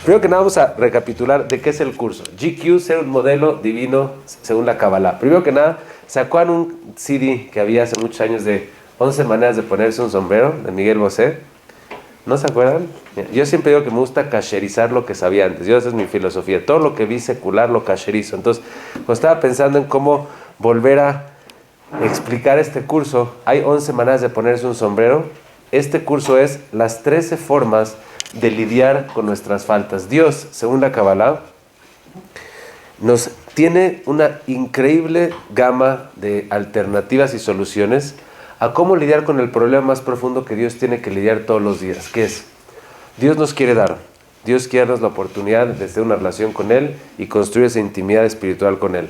Primero que nada vamos a recapitular de qué es el curso. GQ, ser un modelo divino según la Kabbalah. Primero que nada, sacó un CD que había hace muchos años de 11 maneras de ponerse un sombrero, de Miguel Bosé. ¿No se acuerdan? Yo siempre digo que me gusta cacherizar lo que sabía antes. Esa es mi filosofía. Todo lo que vi secular lo cacherizo. Entonces, cuando estaba pensando en cómo volver a explicar este curso, hay 11 maneras de ponerse un sombrero. Este curso es las 13 formas de lidiar con nuestras faltas. Dios, según la Kabbalah, nos tiene una increíble gama de alternativas y soluciones a cómo lidiar con el problema más profundo que Dios tiene que lidiar todos los días, que es, Dios nos quiere dar, Dios quiere darnos la oportunidad de tener una relación con Él y construir esa intimidad espiritual con Él.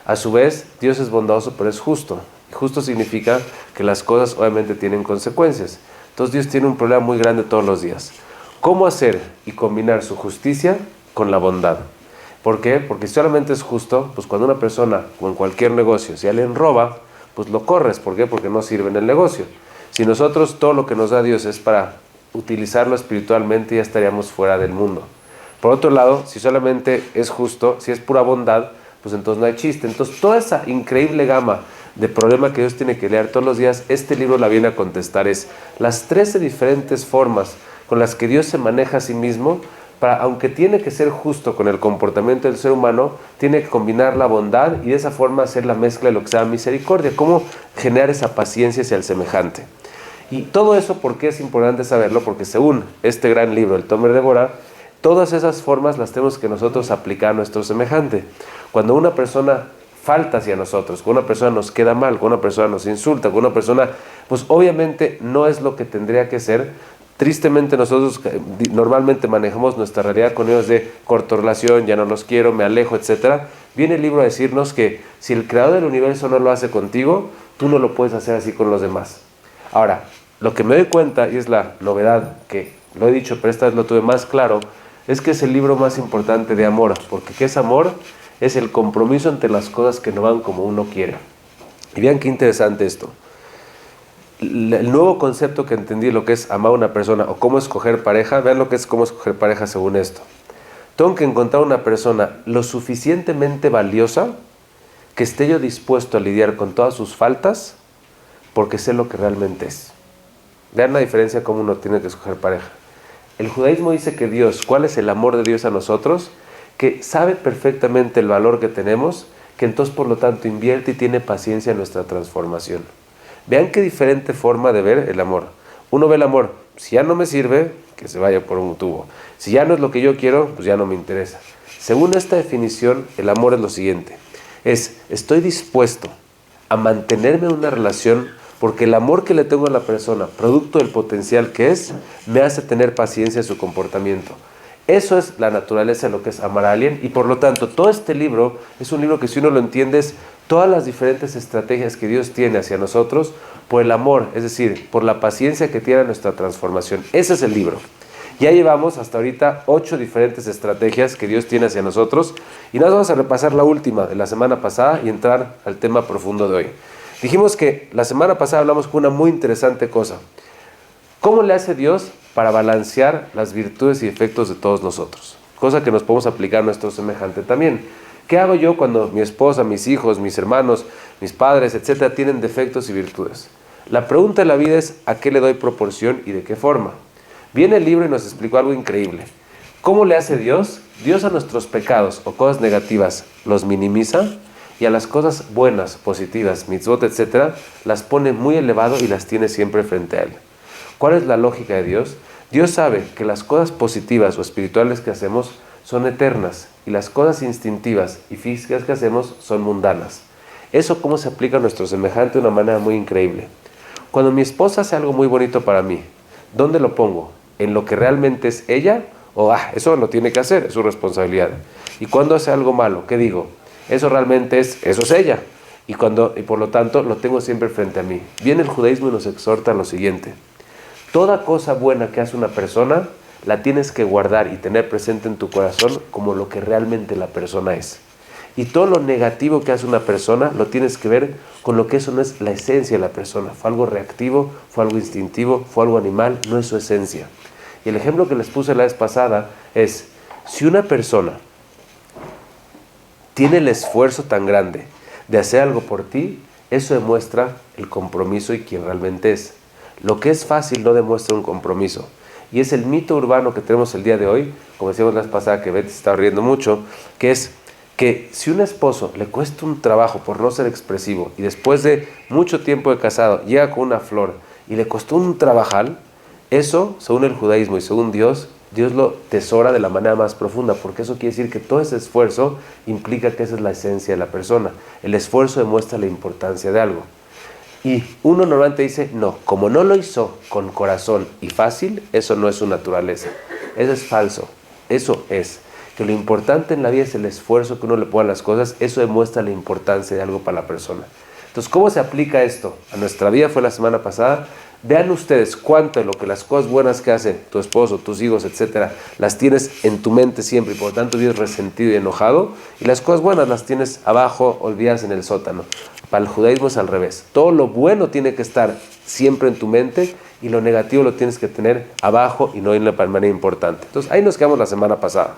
A su vez, Dios es bondadoso, pero es justo. Y justo significa que las cosas obviamente tienen consecuencias. Entonces Dios tiene un problema muy grande todos los días. ¿Cómo hacer y combinar su justicia con la bondad? ¿Por qué? Porque si solamente es justo, pues cuando una persona, como en cualquier negocio, si alguien roba, pues lo corres. ¿Por qué? Porque no sirve en el negocio. Si nosotros todo lo que nos da Dios es para utilizarlo espiritualmente, ya estaríamos fuera del mundo. Por otro lado, si solamente es justo, si es pura bondad, pues entonces no hay chiste. Entonces toda esa increíble gama de problema que Dios tiene que leer todos los días, este libro la viene a contestar. Es las 13 diferentes formas con las que Dios se maneja a sí mismo, aunque tiene que ser justo con el comportamiento del ser humano, tiene que combinar la bondad y de esa forma hacer la mezcla de lo que se llama misericordia, cómo generar esa paciencia hacia el semejante. Y todo eso, ¿por qué es importante saberlo? Porque según este gran libro, el Tomer de Borah, todas esas formas las tenemos que nosotros aplicar a nuestro semejante. Cuando una persona falta hacia nosotros, cuando una persona nos queda mal, cuando una persona nos insulta, cuando una persona, pues obviamente no es lo que tendría que ser. Tristemente nosotros normalmente manejamos nuestra realidad con ellos de cortorrelación, ya no los quiero, me alejo, etc. Viene el libro a decirnos que si el creador del universo no lo hace contigo, tú no lo puedes hacer así con los demás. Ahora, lo que me doy cuenta, y es la novedad, que lo he dicho, pero esta vez lo tuve más claro, es que es el libro más importante de amor, porque ¿qué es amor? Es el compromiso entre las cosas que no van como uno quiere. Y vean qué interesante esto. El nuevo concepto que entendí, lo que es amar a una persona o cómo escoger pareja, vean lo que es cómo escoger pareja según esto. Tengo que encontrar una persona lo suficientemente valiosa que esté yo dispuesto a lidiar con todas sus faltas porque sé lo que realmente es. Vean la diferencia cómo uno tiene que escoger pareja. El judaísmo dice que Dios, ¿cuál es el amor de Dios a nosotros? Que sabe perfectamente el valor que tenemos, que entonces por lo tanto invierte y tiene paciencia en nuestra transformación. Vean qué diferente forma de ver el amor. Uno ve el amor, si ya no me sirve, que se vaya por un tubo. Si ya no es lo que yo quiero, pues ya no me interesa. Según esta definición, el amor es lo siguiente. Estoy dispuesto a mantenerme en una relación porque el amor que le tengo a la persona, producto del potencial que es, me hace tener paciencia en su comportamiento. Eso es la naturaleza de lo que es amar a alguien y por lo tanto todo este libro es un libro que si uno lo entiende es todas las diferentes estrategias que Dios tiene hacia nosotros por el amor, es decir, por la paciencia que tiene nuestra transformación. Ese es el libro. Ya llevamos hasta ahorita 8 diferentes estrategias que Dios tiene hacia nosotros y nada, vamos a repasar la última de la semana pasada y entrar al tema profundo de hoy. Dijimos que la semana pasada hablamos con una muy interesante cosa. ¿Cómo le hace Dios para balancear las virtudes y defectos de todos nosotros? Cosa que nos podemos aplicar a nuestro semejante también. ¿Qué hago yo cuando mi esposa, mis hijos, mis hermanos, mis padres, etcétera, tienen defectos y virtudes? La pregunta de la vida es ¿a qué le doy proporción y de qué forma? Viene el libro y nos explicó algo increíble. ¿Cómo le hace Dios? Dios a nuestros pecados o cosas negativas los minimiza y a las cosas buenas, positivas, mitzvot, etcétera, las pone muy elevado y las tiene siempre frente a Él. ¿Cuál es la lógica de Dios? Dios sabe que las cosas positivas o espirituales que hacemos son eternas y las cosas instintivas y físicas que hacemos son mundanas. Eso cómo se aplica a nuestro semejante de una manera muy increíble. Cuando mi esposa hace algo muy bonito para mí, ¿dónde lo pongo? ¿En lo que realmente es ella? O eso lo tiene que hacer, es su responsabilidad. Y cuando hace algo malo, ¿qué digo? Eso realmente es ella. Y por lo tanto lo tengo siempre frente a mí. Viene el judaísmo y nos exhorta a lo siguiente. Toda cosa buena que hace una persona la tienes que guardar y tener presente en tu corazón como lo que realmente la persona es. Y todo lo negativo que hace una persona lo tienes que ver con lo que eso no es la esencia de la persona. Fue algo reactivo, fue algo instintivo, fue algo animal, no es su esencia. Y el ejemplo que les puse la vez pasada es, si una persona tiene el esfuerzo tan grande de hacer algo por ti, eso demuestra el compromiso y quién realmente es. Lo que es fácil no demuestra un compromiso. Y es el mito urbano que tenemos el día de hoy, como decíamos la vez pasada, que Betty se está riendo mucho, que es que si un esposo le cuesta un trabajo por no ser expresivo y después de mucho tiempo de casado llega con una flor y le costó un trabajal, eso, según el judaísmo y según Dios, Dios lo tesora de la manera más profunda, porque eso quiere decir que todo ese esfuerzo implica que esa es la esencia de la persona. El esfuerzo demuestra la importancia de algo. Y uno normalmente dice, no, como no lo hizo con corazón y fácil, eso no es su naturaleza. Eso es falso. Eso es. Que lo importante en la vida es el esfuerzo que uno le pone a las cosas, eso demuestra la importancia de algo para la persona. Entonces, ¿cómo se aplica esto a nuestra vida? Fue la semana pasada. Vean ustedes cuánto de lo que las cosas buenas que hace tu esposo, tus hijos, etcétera, las tienes en tu mente siempre y por lo tanto vives resentido y enojado, y las cosas buenas las tienes abajo, olvidadas en el sótano. Para el judaísmo es al revés. Todo lo bueno tiene que estar siempre en tu mente y lo negativo lo tienes que tener abajo y no en la manera importante. Entonces, ahí nos quedamos la semana pasada.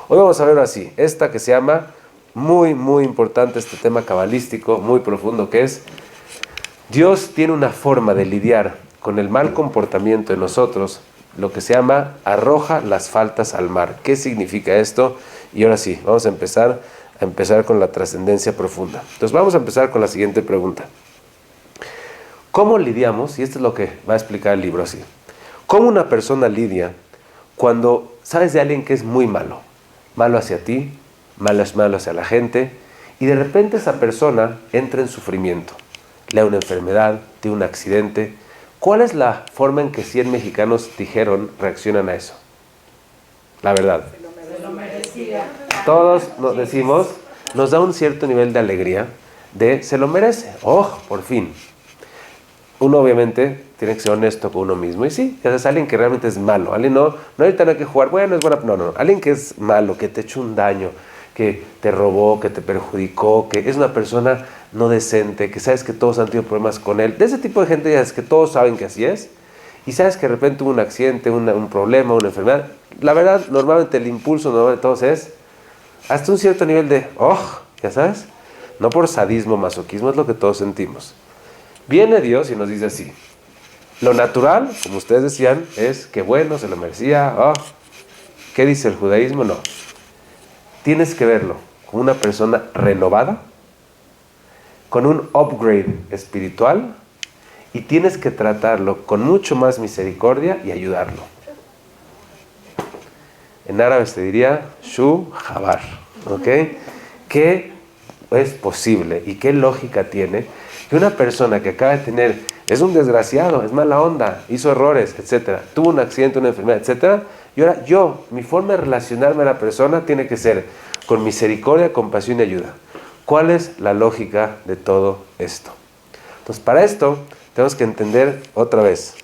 Hoy vamos a ver así, esta que se llama, muy importante este tema cabalístico, muy profundo, que es, Dios tiene una forma de lidiar con el mal comportamiento de nosotros, lo que se llama, arroja las faltas al mar. ¿Qué significa esto? Y ahora sí, vamos a empezar con la trascendencia profunda. Entonces vamos a empezar con la siguiente pregunta. ¿Cómo lidiamos? Y esto es lo que va a explicar el libro así. ¿Cómo una persona lidia cuando sabes de alguien que es muy malo? Malo hacia ti, malo hacia la gente, y de repente esa persona entra en sufrimiento, le da una enfermedad, tiene un accidente. ¿Cuál es la forma en que 100 mexicanos dijeron reaccionan a eso? La verdad. Se lo merecía. Todos nos decimos, nos da un cierto nivel de alegría, de se lo merece, ¡oh, por fin! Uno obviamente tiene que ser honesto con uno mismo. Y sí, es alguien que realmente es malo. Alguien no ahorita no hay que jugar, bueno, es buena. No. Alguien que es malo, que te echó un daño, que te robó, que te perjudicó, que es una persona no decente, que sabes que todos han tenido problemas con él. De ese tipo de gente ya es que todos saben que así es. Y sabes que de repente hubo un accidente, un problema, una enfermedad. La verdad, normalmente el impulso normal de todos es hasta un cierto nivel de, ya sabes. No por sadismo, masoquismo, es lo que todos sentimos. Viene Dios y nos dice así, lo natural, como ustedes decían, es que bueno, se lo merecía. ¿Qué dice el judaísmo? No. Tienes que verlo como una persona renovada, con un upgrade espiritual, y tienes que tratarlo con mucho más misericordia y ayudarlo. En árabe se diría, shu jabar, ¿ok? ¿Qué es posible y qué lógica tiene que una persona que acaba de tener, es un desgraciado, es mala onda, hizo errores, etcétera, tuvo un accidente, una enfermedad, etcétera, y ahora mi forma de relacionarme a la persona tiene que ser con misericordia, compasión y ayuda? ¿Cuál es la lógica de todo esto? Entonces, para esto tenemos que entender otra vez,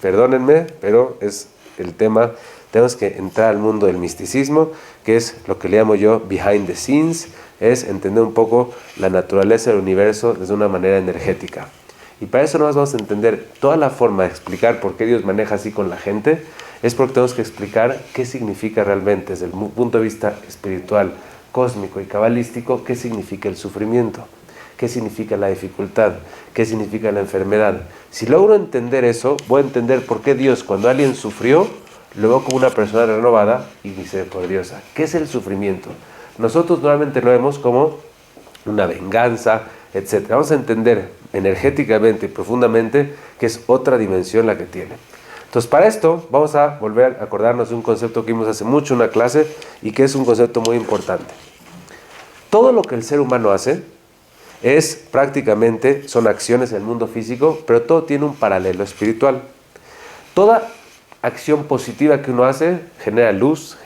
perdónenme, pero es el tema, tenemos que entrar al mundo del misticismo, que es lo que le llamo yo behind the scenes, es entender un poco la naturaleza del universo desde una manera energética. Y para eso nos vamos a entender toda la forma de explicar por qué Dios maneja así con la gente, es porque tenemos que explicar qué significa realmente desde el punto de vista espiritual, cósmico y cabalístico, qué significa el sufrimiento, qué significa la dificultad, qué significa la enfermedad. Si logro entender eso, voy a entender por qué Dios, cuando alguien sufrió, lo veo como una persona renovada y misericordiosa. ¿Qué es el sufrimiento? Nosotros normalmente lo vemos como una venganza, etc. Vamos a entender energéticamente y profundamente que es otra dimensión la que tiene. Entonces, para esto vamos a volver a acordarnos de un concepto que vimos hace mucho en una clase y que es un concepto muy importante. Todo lo que el ser humano hace es prácticamente, son acciones en el mundo físico, pero todo tiene un paralelo espiritual. Toda acción positiva que uno hace genera luz,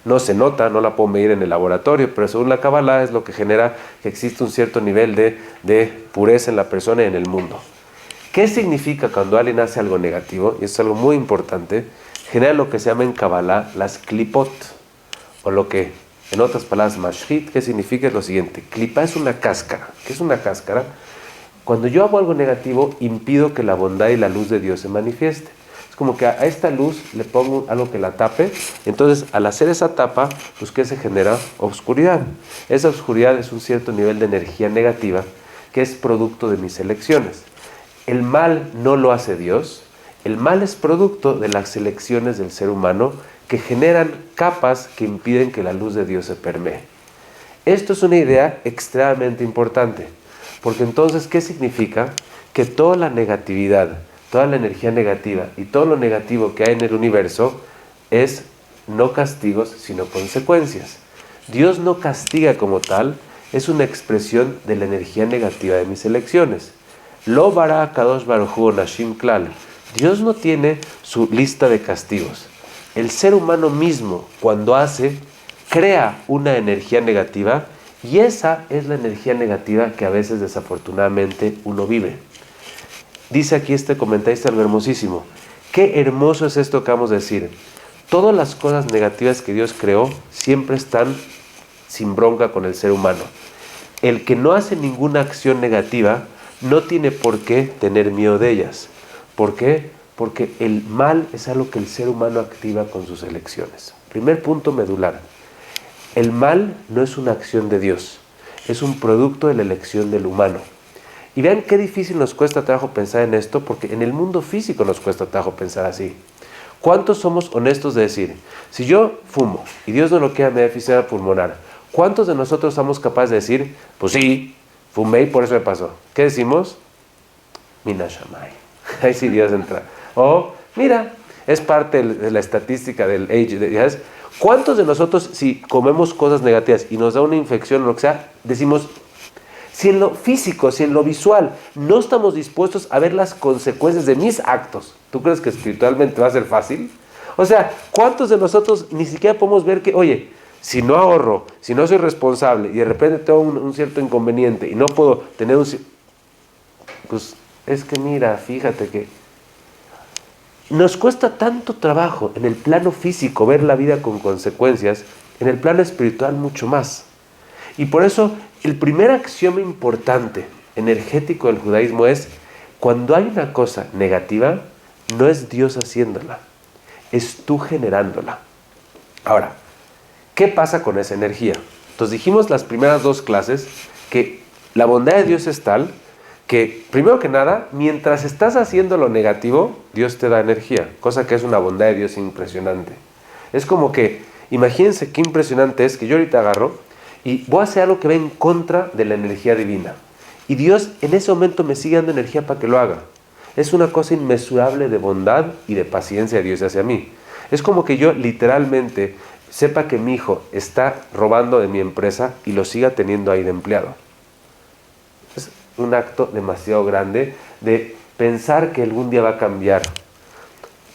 no se nota, no la puedo medir en el laboratorio, pero según la Kabbalah es lo que genera que existe un cierto nivel de pureza en la persona y en el mundo. ¿Qué significa cuando alguien hace algo negativo? Y esto es algo muy importante. generan lo que se llama en Kabbalah las klipot, o lo que, en otras palabras, mashhit, que significa lo siguiente. Klipa es una cáscara. ¿Qué es una cáscara? Cuando yo hago algo negativo, impido que la bondad y la luz de Dios se manifieste. Es como que a esta luz le pongo algo que la tape. Entonces, al hacer esa tapa, pues ¿qué se genera? Oscuridad. Esa oscuridad es un cierto nivel de energía negativa que es producto de mis elecciones. El mal no lo hace Dios. El mal es producto de las elecciones del ser humano que generan capas que impiden que la luz de Dios se permee. Esto es una idea extremadamente importante, porque entonces, ¿qué significa? Que toda la negatividad, toda la energía negativa y todo lo negativo que hay en el universo es no castigos, sino consecuencias. Dios no castiga como tal, es una expresión de la energía negativa de mis elecciones. Lo bara kadosh baruj hu nashim klal. Dios no tiene su lista de castigos. El ser humano mismo, cuando hace, crea una energía negativa, y esa es la energía negativa que a veces desafortunadamente uno vive. Dice aquí este comentarista algo hermosísimo. Qué hermoso es esto que vamos a decir. Todas las cosas negativas que Dios creó siempre están sin bronca con el ser humano. El que no hace ninguna acción negativa no tiene por qué tener miedo de ellas. ¿Por qué? Porque el mal es algo que el ser humano activa con sus elecciones. Primer punto medular. El mal no es una acción de Dios, es un producto de la elección del humano. Y vean qué difícil nos cuesta trabajo pensar en esto, porque en el mundo físico nos cuesta trabajo pensar así. ¿Cuántos somos honestos de decir, si yo fumo y Dios no lo quiera me da efisema pulmonar, cuántos de nosotros somos capaces de decir, pues sí, fumé y por eso me pasó? ¿Qué decimos? Mina Shamay. Ahí sí Dios entra. O, mira, es parte de la estadística del age. ¿Sabes? ¿Cuántos de nosotros, si comemos cosas negativas y nos da una infección o lo que sea, decimos, si en lo físico, si en lo visual, no estamos dispuestos a ver las consecuencias de mis actos, ¿tú crees que espiritualmente va a ser fácil? O sea, ¿cuántos de nosotros ni siquiera podemos ver que, oye, si no ahorro, si no soy responsable y de repente tengo un cierto inconveniente y no puedo tener un... Pues es que mira, fíjate que nos cuesta tanto trabajo en el plano físico ver la vida con consecuencias, en el plano espiritual mucho más. Y por eso el primer axioma importante energético del judaísmo es, cuando hay una cosa negativa, no es Dios haciéndola, es tú generándola. Ahora, ¿qué pasa con esa energía? Entonces dijimos las primeras dos clases que la bondad de Dios es tal que, primero que nada, mientras estás haciendo lo negativo, Dios te da energía, cosa que es una bondad de Dios impresionante. Es como que, imagínense qué impresionante es que yo ahorita agarro y voy a hacer algo que va en contra de la energía divina. Y Dios en ese momento me sigue dando energía para que lo haga. Es una cosa inmesurable de bondad y de paciencia de Dios hacia mí. Es como que yo literalmente sepa que mi hijo está robando de mi empresa y lo siga teniendo ahí de empleado. Es un acto demasiado grande de pensar que algún día va a cambiar.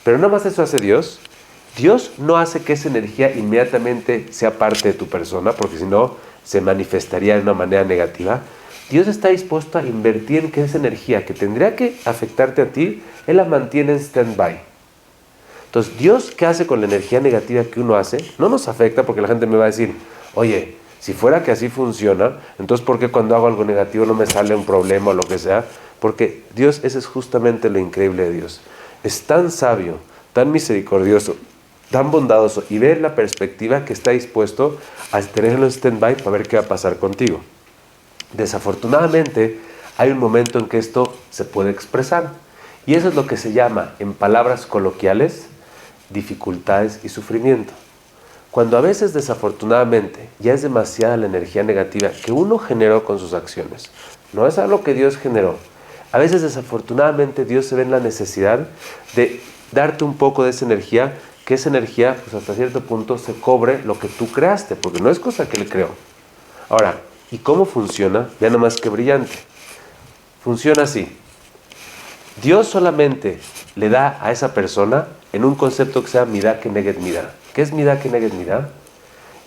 Pero no más eso hace Dios. Dios no hace que esa energía inmediatamente sea parte de tu persona, porque si no se manifestaría de una manera negativa. Dios está dispuesto a invertir en que esa energía que tendría que afectarte a ti, Él la mantiene en stand-by. Entonces, Dios, ¿qué hace con la energía negativa que uno hace? No nos afecta, porque la gente me va a decir, oye, si fuera que así funciona, entonces ¿por qué cuando hago algo negativo no me sale un problema o lo que sea? Porque Dios, ese es justamente lo increíble de Dios. Es tan sabio, tan misericordioso, tan bondadoso, y ver la perspectiva que está dispuesto a tenerlo en stand-by para ver qué va a pasar contigo. Desafortunadamente, hay un momento en que esto se puede expresar, y eso es lo que se llama, en palabras coloquiales, dificultades y sufrimiento. Cuando a veces, desafortunadamente, ya es demasiada la energía negativa que uno generó con sus acciones, no es algo que Dios generó. A veces, desafortunadamente, Dios se ve en la necesidad de darte un poco de esa energía, que esa energía, pues hasta cierto punto, se cobre lo que tú creaste, porque no es cosa que Él creó. Ahora, ¿y cómo funciona? Ya nomás que brillante. Funciona así. Dios solamente le da a esa persona en un concepto que se llama Midá Keneged Midá. ¿Qué es Midá Keneged Midá?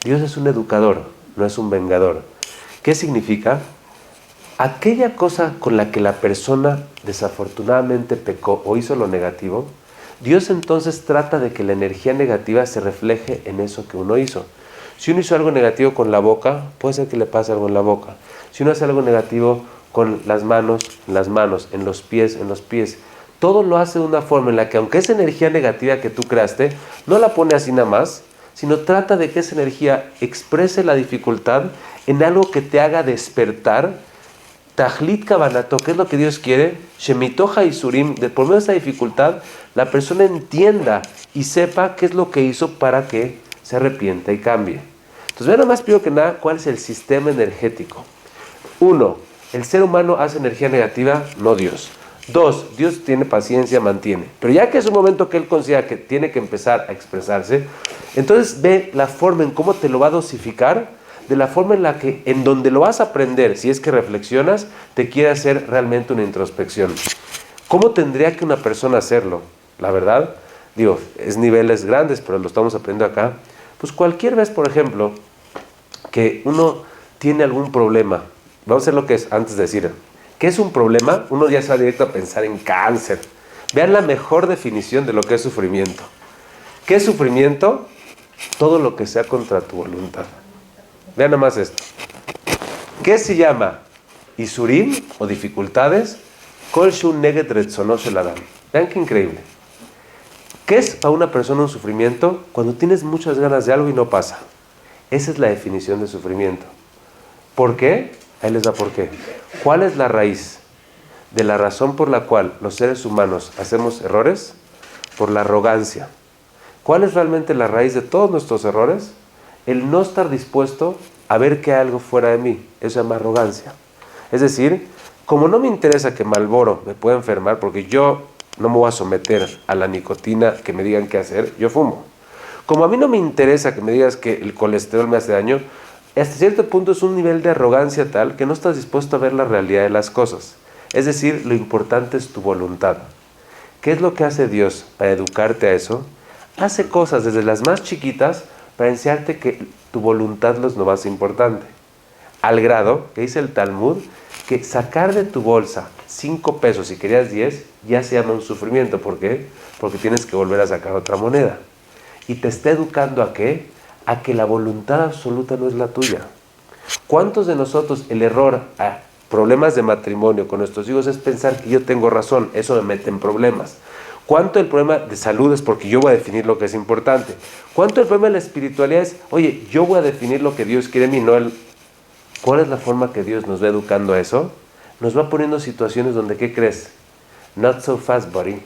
Dios es un educador, no es un vengador. ¿Qué significa? Aquella cosa con la que la persona desafortunadamente pecó o hizo lo negativo, Dios entonces trata de que la energía negativa se refleje en eso que uno hizo. Si uno hizo algo negativo con la boca, puede ser que le pase algo en la boca. Si uno hace algo negativo con las manos, en los pies, todo lo hace de una forma en la que, aunque esa energía negativa que tú creaste, no la pone así nada más, sino trata de que esa energía exprese la dificultad en algo que te haga despertar. Tajlit Kavanato, ¿qué es lo que Dios quiere? Shemitoja y Surim, por medio de esa dificultad, la persona entienda y sepa qué es lo que hizo para que se arrepienta y cambie. Entonces, vean nomás, primero que nada, cuál es el sistema energético. 1. El ser humano hace energía negativa, no Dios. 2. Dios tiene paciencia, mantiene. Pero ya que es un momento que Él considera que tiene que empezar a expresarse, entonces ve la forma en cómo te lo va a dosificar, de la forma en la que, en donde lo vas a aprender, si es que reflexionas, te quiere hacer realmente una introspección. ¿Cómo tendría que una persona hacerlo? La verdad, digo, es niveles grandes, pero lo estamos aprendiendo acá. Pues cualquier vez, por ejemplo, que uno tiene algún problema, vamos a hacer lo que es, antes de decir, ¿qué es un problema? Uno ya se va directo a pensar en cáncer. Vean la mejor definición de lo que es sufrimiento. ¿Qué es sufrimiento? Todo lo que sea contra tu voluntad. Vean nada más esto. ¿Qué se llama Isurim o dificultades? Kol shu neget retzono shel adam. Vean qué increíble. ¿Qué es para una persona un sufrimiento? Cuando tienes muchas ganas de algo y no pasa. Esa es la definición de sufrimiento. ¿Por qué? Ahí les va por qué. ¿Cuál es la raíz de la razón por la cual los seres humanos hacemos errores? Por la arrogancia. ¿Cuál es realmente la raíz de todos nuestros errores? El no estar dispuesto a ver que hay algo fuera de mí. Eso se llama arrogancia. Es decir, como no me interesa que Marlboro me pueda enfermar, porque yo no me voy a someter a la nicotina que me digan qué hacer, yo fumo. Como a mí no me interesa que me digas que el colesterol me hace daño, hasta cierto punto es un nivel de arrogancia tal que no estás dispuesto a ver la realidad de las cosas. Es decir, lo importante es tu voluntad. ¿Qué es lo que hace Dios para educarte a eso? Hace cosas desde las más chiquitas para enseñarte que tu voluntad es lo más importante. Al grado, que dice el Talmud, que sacar de tu bolsa 5 pesos si querías 10, ya se llama un sufrimiento. ¿Por qué? Porque tienes que volver a sacar otra moneda. Y te está educando ¿a qué? A que la voluntad absoluta no es la tuya. ¿Cuántos de nosotros el error a problemas de matrimonio con nuestros hijos es pensar que yo tengo razón? Eso me mete en problemas. ¿Cuánto el problema de salud es porque yo voy a definir lo que es importante? ¿Cuánto el problema de la espiritualidad es, oye, yo voy a definir lo que Dios quiere de mí, no él? ¿Cuál es la forma que Dios nos va educando a eso? Nos va poniendo situaciones donde, ¿qué crees? Not so fast, buddy.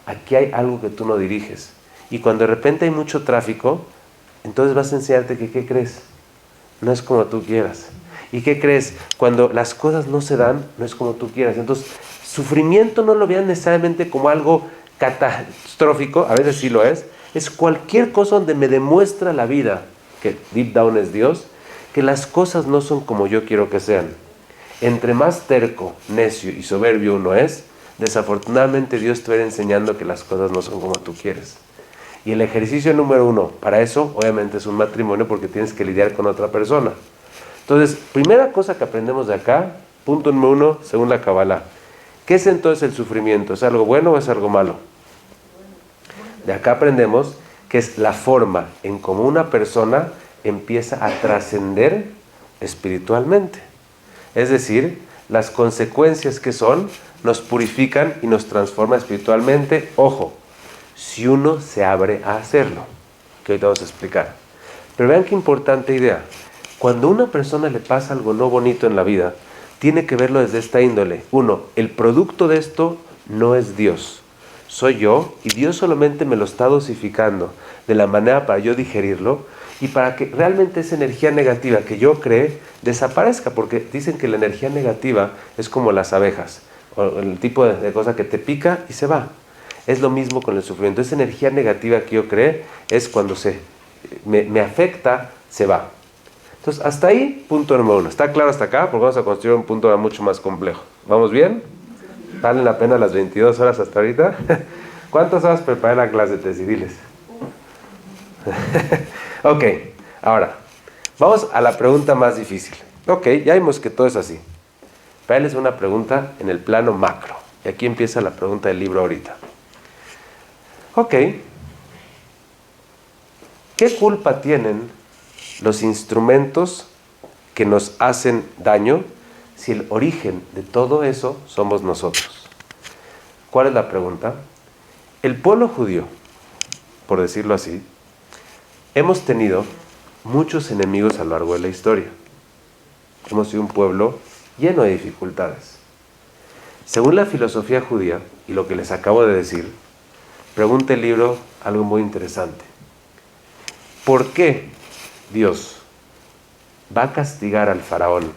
Aquí hay algo que tú no diriges. Y cuando de repente hay mucho tráfico, entonces vas a enseñarte que, ¿qué crees? No es como tú quieras. ¿Y qué crees? Cuando las cosas no se dan, no es como tú quieras. Entonces, sufrimiento no lo vean necesariamente como algo catastrófico, a veces sí lo es cualquier cosa donde me demuestra la vida, que deep down es Dios, que las cosas no son como yo quiero que sean. Entre más terco, necio y soberbio uno es, desafortunadamente Dios te va a ir enseñando que las cosas no son como tú quieres. Y el ejercicio número 1, para eso obviamente es un matrimonio, porque tienes que lidiar con otra persona. Entonces, primera cosa que aprendemos de acá, punto número 1, según la Kabbalah. ¿Qué es entonces el sufrimiento? ¿Es algo bueno o es algo malo? De acá aprendemos que es la forma en cómo una persona empieza a trascender espiritualmente. Es decir, las consecuencias que son, nos purifican y nos transforman espiritualmente. Ojo, si uno se abre a hacerlo, que ahorita vamos a explicar. Pero vean qué importante idea. Cuando a una persona le pasa algo no bonito en la vida, tiene que verlo desde esta índole. 1, el producto de esto no es Dios, soy yo, y Dios solamente me lo está dosificando de la manera para yo digerirlo y para que realmente esa energía negativa que yo creé desaparezca, porque dicen que la energía negativa es como las abejas, o el tipo de cosa que te pica y se va. Es lo mismo con el sufrimiento. Esa energía negativa que yo creé es cuando me afecta, se va. Entonces, hasta ahí, punto número 1. ¿Está claro hasta acá? Porque vamos a construir un punto mucho más complejo. ¿Vamos bien? ¿Valen la pena las 22 horas hasta ahorita? ¿Cuántas horas preparé la clase, Tessy? Diles. Ok, ahora, vamos a la pregunta más difícil. Ok, ya vimos que todo es así. Pero ahí les una pregunta en el plano macro. Y aquí empieza la pregunta del libro ahorita. Ok, ¿qué culpa tienen los instrumentos que nos hacen daño si el origen de todo eso somos nosotros? ¿Cuál es la pregunta? El pueblo judío, por decirlo así, hemos tenido muchos enemigos a lo largo de la historia. Hemos sido un pueblo lleno de dificultades. Según la filosofía judía, y lo que les acabo de decir, pregunta el libro algo muy interesante. ¿Por qué Dios va a castigar al faraón,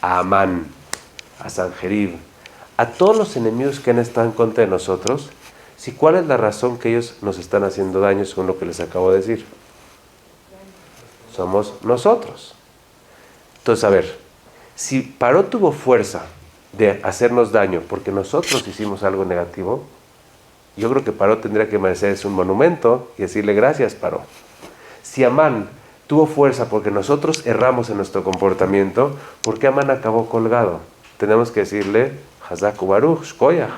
a Amán, a Sanjerib, a todos los enemigos que han estado en contra de nosotros, si cuál es la razón que ellos nos están haciendo daño según lo que les acabo de decir? Somos nosotros. Entonces, a ver, si Paró tuvo fuerza de hacernos daño porque nosotros hicimos algo negativo, yo creo que Paró tendría que merecerse un monumento y decirle gracias, Paró. Si Amán tuvo fuerza porque nosotros erramos en nuestro comportamiento, ¿por qué Amán acabó colgado? Tenemos que decirle Hazak Baruch, Shkoyach.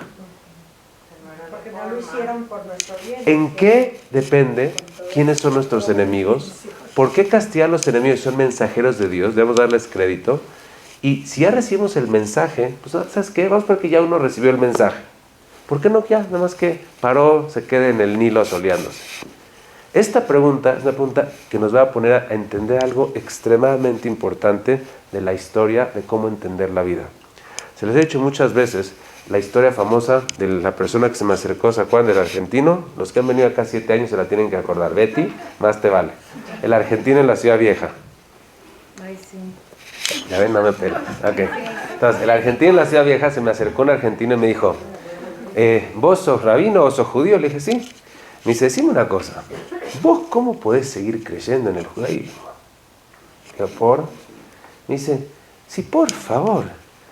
Porque no lo hicieron por nuestro bien. ¿En qué depende quiénes son nuestros enemigos? ¿Por qué castigar a los enemigos? Son mensajeros de Dios, debemos darles crédito. Y si ya recibimos el mensaje, pues ¿sabes qué? Vamos porque ya uno recibió el mensaje. ¿Por qué no ya? Nada más que Paró se quede en el Nilo asoleándose. Esta pregunta es una pregunta que nos va a poner a entender algo extremadamente importante de la historia, de cómo entender la vida. Se les he dicho muchas veces la historia famosa de la persona que se me acercó, ¿se acuerdan del argentino? Los que han venido acá 7 años se la tienen que acordar. Betty, más te vale. El argentino en la Ciudad Vieja. Ay, sí. Ya ven, no me pela. Okay. Entonces, el argentino en la Ciudad Vieja se me acercó un argentino y me dijo, ¿vos sos rabino o sos judío? Le dije, sí. Me dice, decime una cosa, ¿vos cómo podés seguir creyendo en el judaísmo? Digo, ¿por? Me dice, sí, por favor,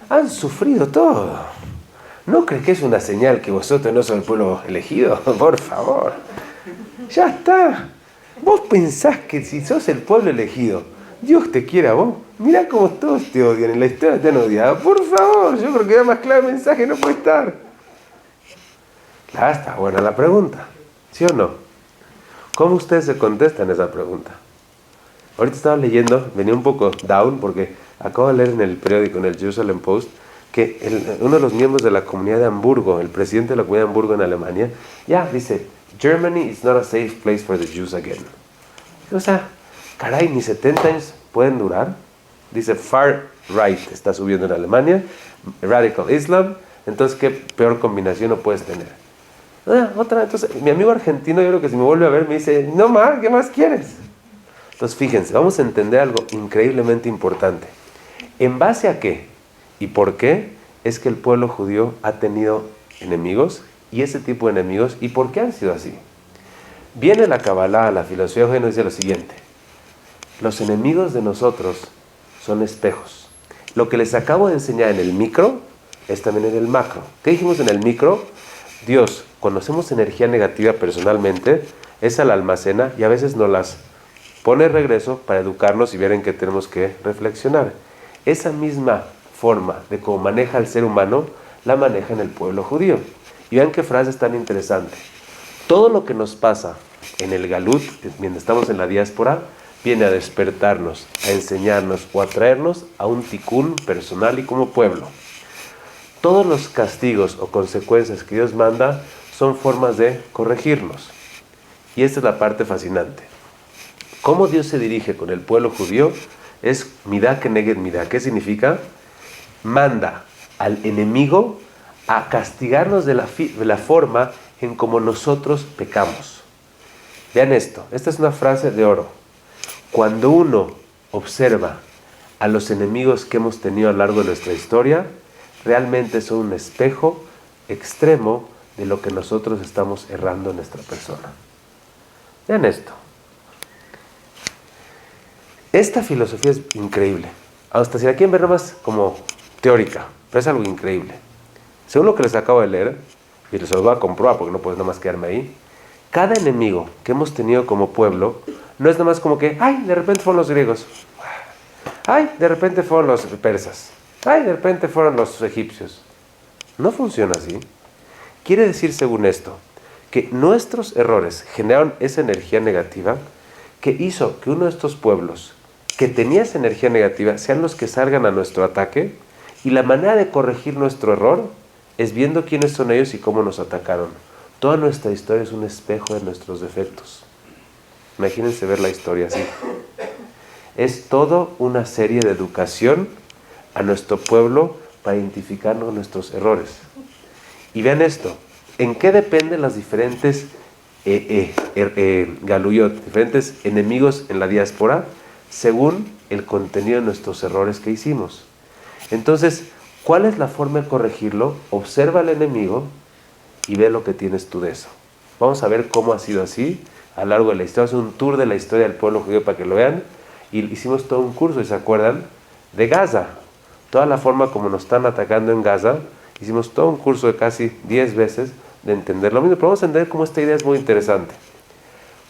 han sufrido todo. ¿No crees que es una señal que vosotros no sois el pueblo elegido? Por favor. Ya está. Vos pensás que si sos el pueblo elegido, Dios te quiere a vos. Mirá cómo todos te odian, en la historia te han odiado. Por favor, yo creo que da más claro el mensaje, no puede estar. Claro, está buena la pregunta. ¿Sí o no? ¿Cómo ustedes se contestan esa pregunta? Ahorita estaba leyendo, venía un poco down porque acabo de leer en el periódico, en el Jerusalem Post, que uno de los miembros de la comunidad de Hamburgo, el presidente de la comunidad de Hamburgo en Alemania, dice, Germany is not a safe place for the Jews again. O sea, caray, ni 70 años pueden durar. Dice, far right está subiendo en Alemania, radical Islam, entonces qué peor combinación no puedes tener. Entonces, mi amigo argentino, yo creo que si me vuelve a ver, me dice, no más, ¿qué más quieres? Entonces, fíjense, vamos a entender algo increíblemente importante. ¿En base a qué y por qué es que el pueblo judío ha tenido enemigos y ese tipo de enemigos y por qué han sido así? Viene la Kabbalah, la filosofía judía nos dice lo siguiente: los enemigos de nosotros son espejos. Lo que les acabo de enseñar en el micro es también en el macro. ¿Qué dijimos en el micro? Dios, cuando hacemos energía negativa personalmente, esa la almacena y a veces nos las pone de regreso para educarnos y ver en qué tenemos que reflexionar. Esa misma forma de cómo maneja el ser humano, la maneja en el pueblo judío. Y vean qué frase tan interesante. Todo lo que nos pasa en el Galut, mientras estamos en la diáspora, viene a despertarnos, a enseñarnos o a traernos a un tikún personal y como pueblo. Todos los castigos o consecuencias que Dios manda son formas de corregirnos. Y esta es la parte fascinante. Cómo Dios se dirige con el pueblo judío es midá keneged midá. ¿Qué significa? Manda al enemigo a castigarnos de la forma en como nosotros pecamos. Vean esto, esta es una frase de oro. Cuando uno observa a los enemigos que hemos tenido a lo largo de nuestra historia, realmente son un espejo extremo de lo que nosotros estamos errando en nuestra persona. Vean esto. Esta filosofía es increíble. Hasta si la quieren ver nada más como teórica, pero es algo increíble. Según lo que les acabo de leer, y les lo voy a comprobar porque no puedo nada más quedarme ahí, cada enemigo que hemos tenido como pueblo no es nada más como que, ay, de repente fueron los griegos, ay, de repente fueron los persas, ay, de repente fueron los egipcios. No funciona así. Quiere decir, según esto, que nuestros errores generaron esa energía negativa que hizo que uno de estos pueblos que tenía esa energía negativa sean los que salgan a nuestro ataque, y la manera de corregir nuestro error es viendo quiénes son ellos y cómo nos atacaron. Toda nuestra historia es un espejo de nuestros defectos. Imagínense ver la historia así. Es toda una serie de educación a nuestro pueblo para identificarnos nuestros errores. Y vean esto, ¿en qué dependen las diferentes galuyot, diferentes enemigos en la diáspora? Según el contenido de nuestros errores que hicimos. Entonces, ¿cuál es la forma de corregirlo? Observa al enemigo y ve lo que tienes tú de eso. Vamos a ver cómo ha sido así a lo largo de la historia. Vamos a hacer un tour de la historia del pueblo judío para que lo vean. Y hicimos todo un curso, ¿y se acuerdan? De Gaza. Toda la forma como nos están atacando en Gaza. Hicimos todo un curso de casi 10 veces de entender lo mismo. Pero vamos a entender cómo esta idea es muy interesante.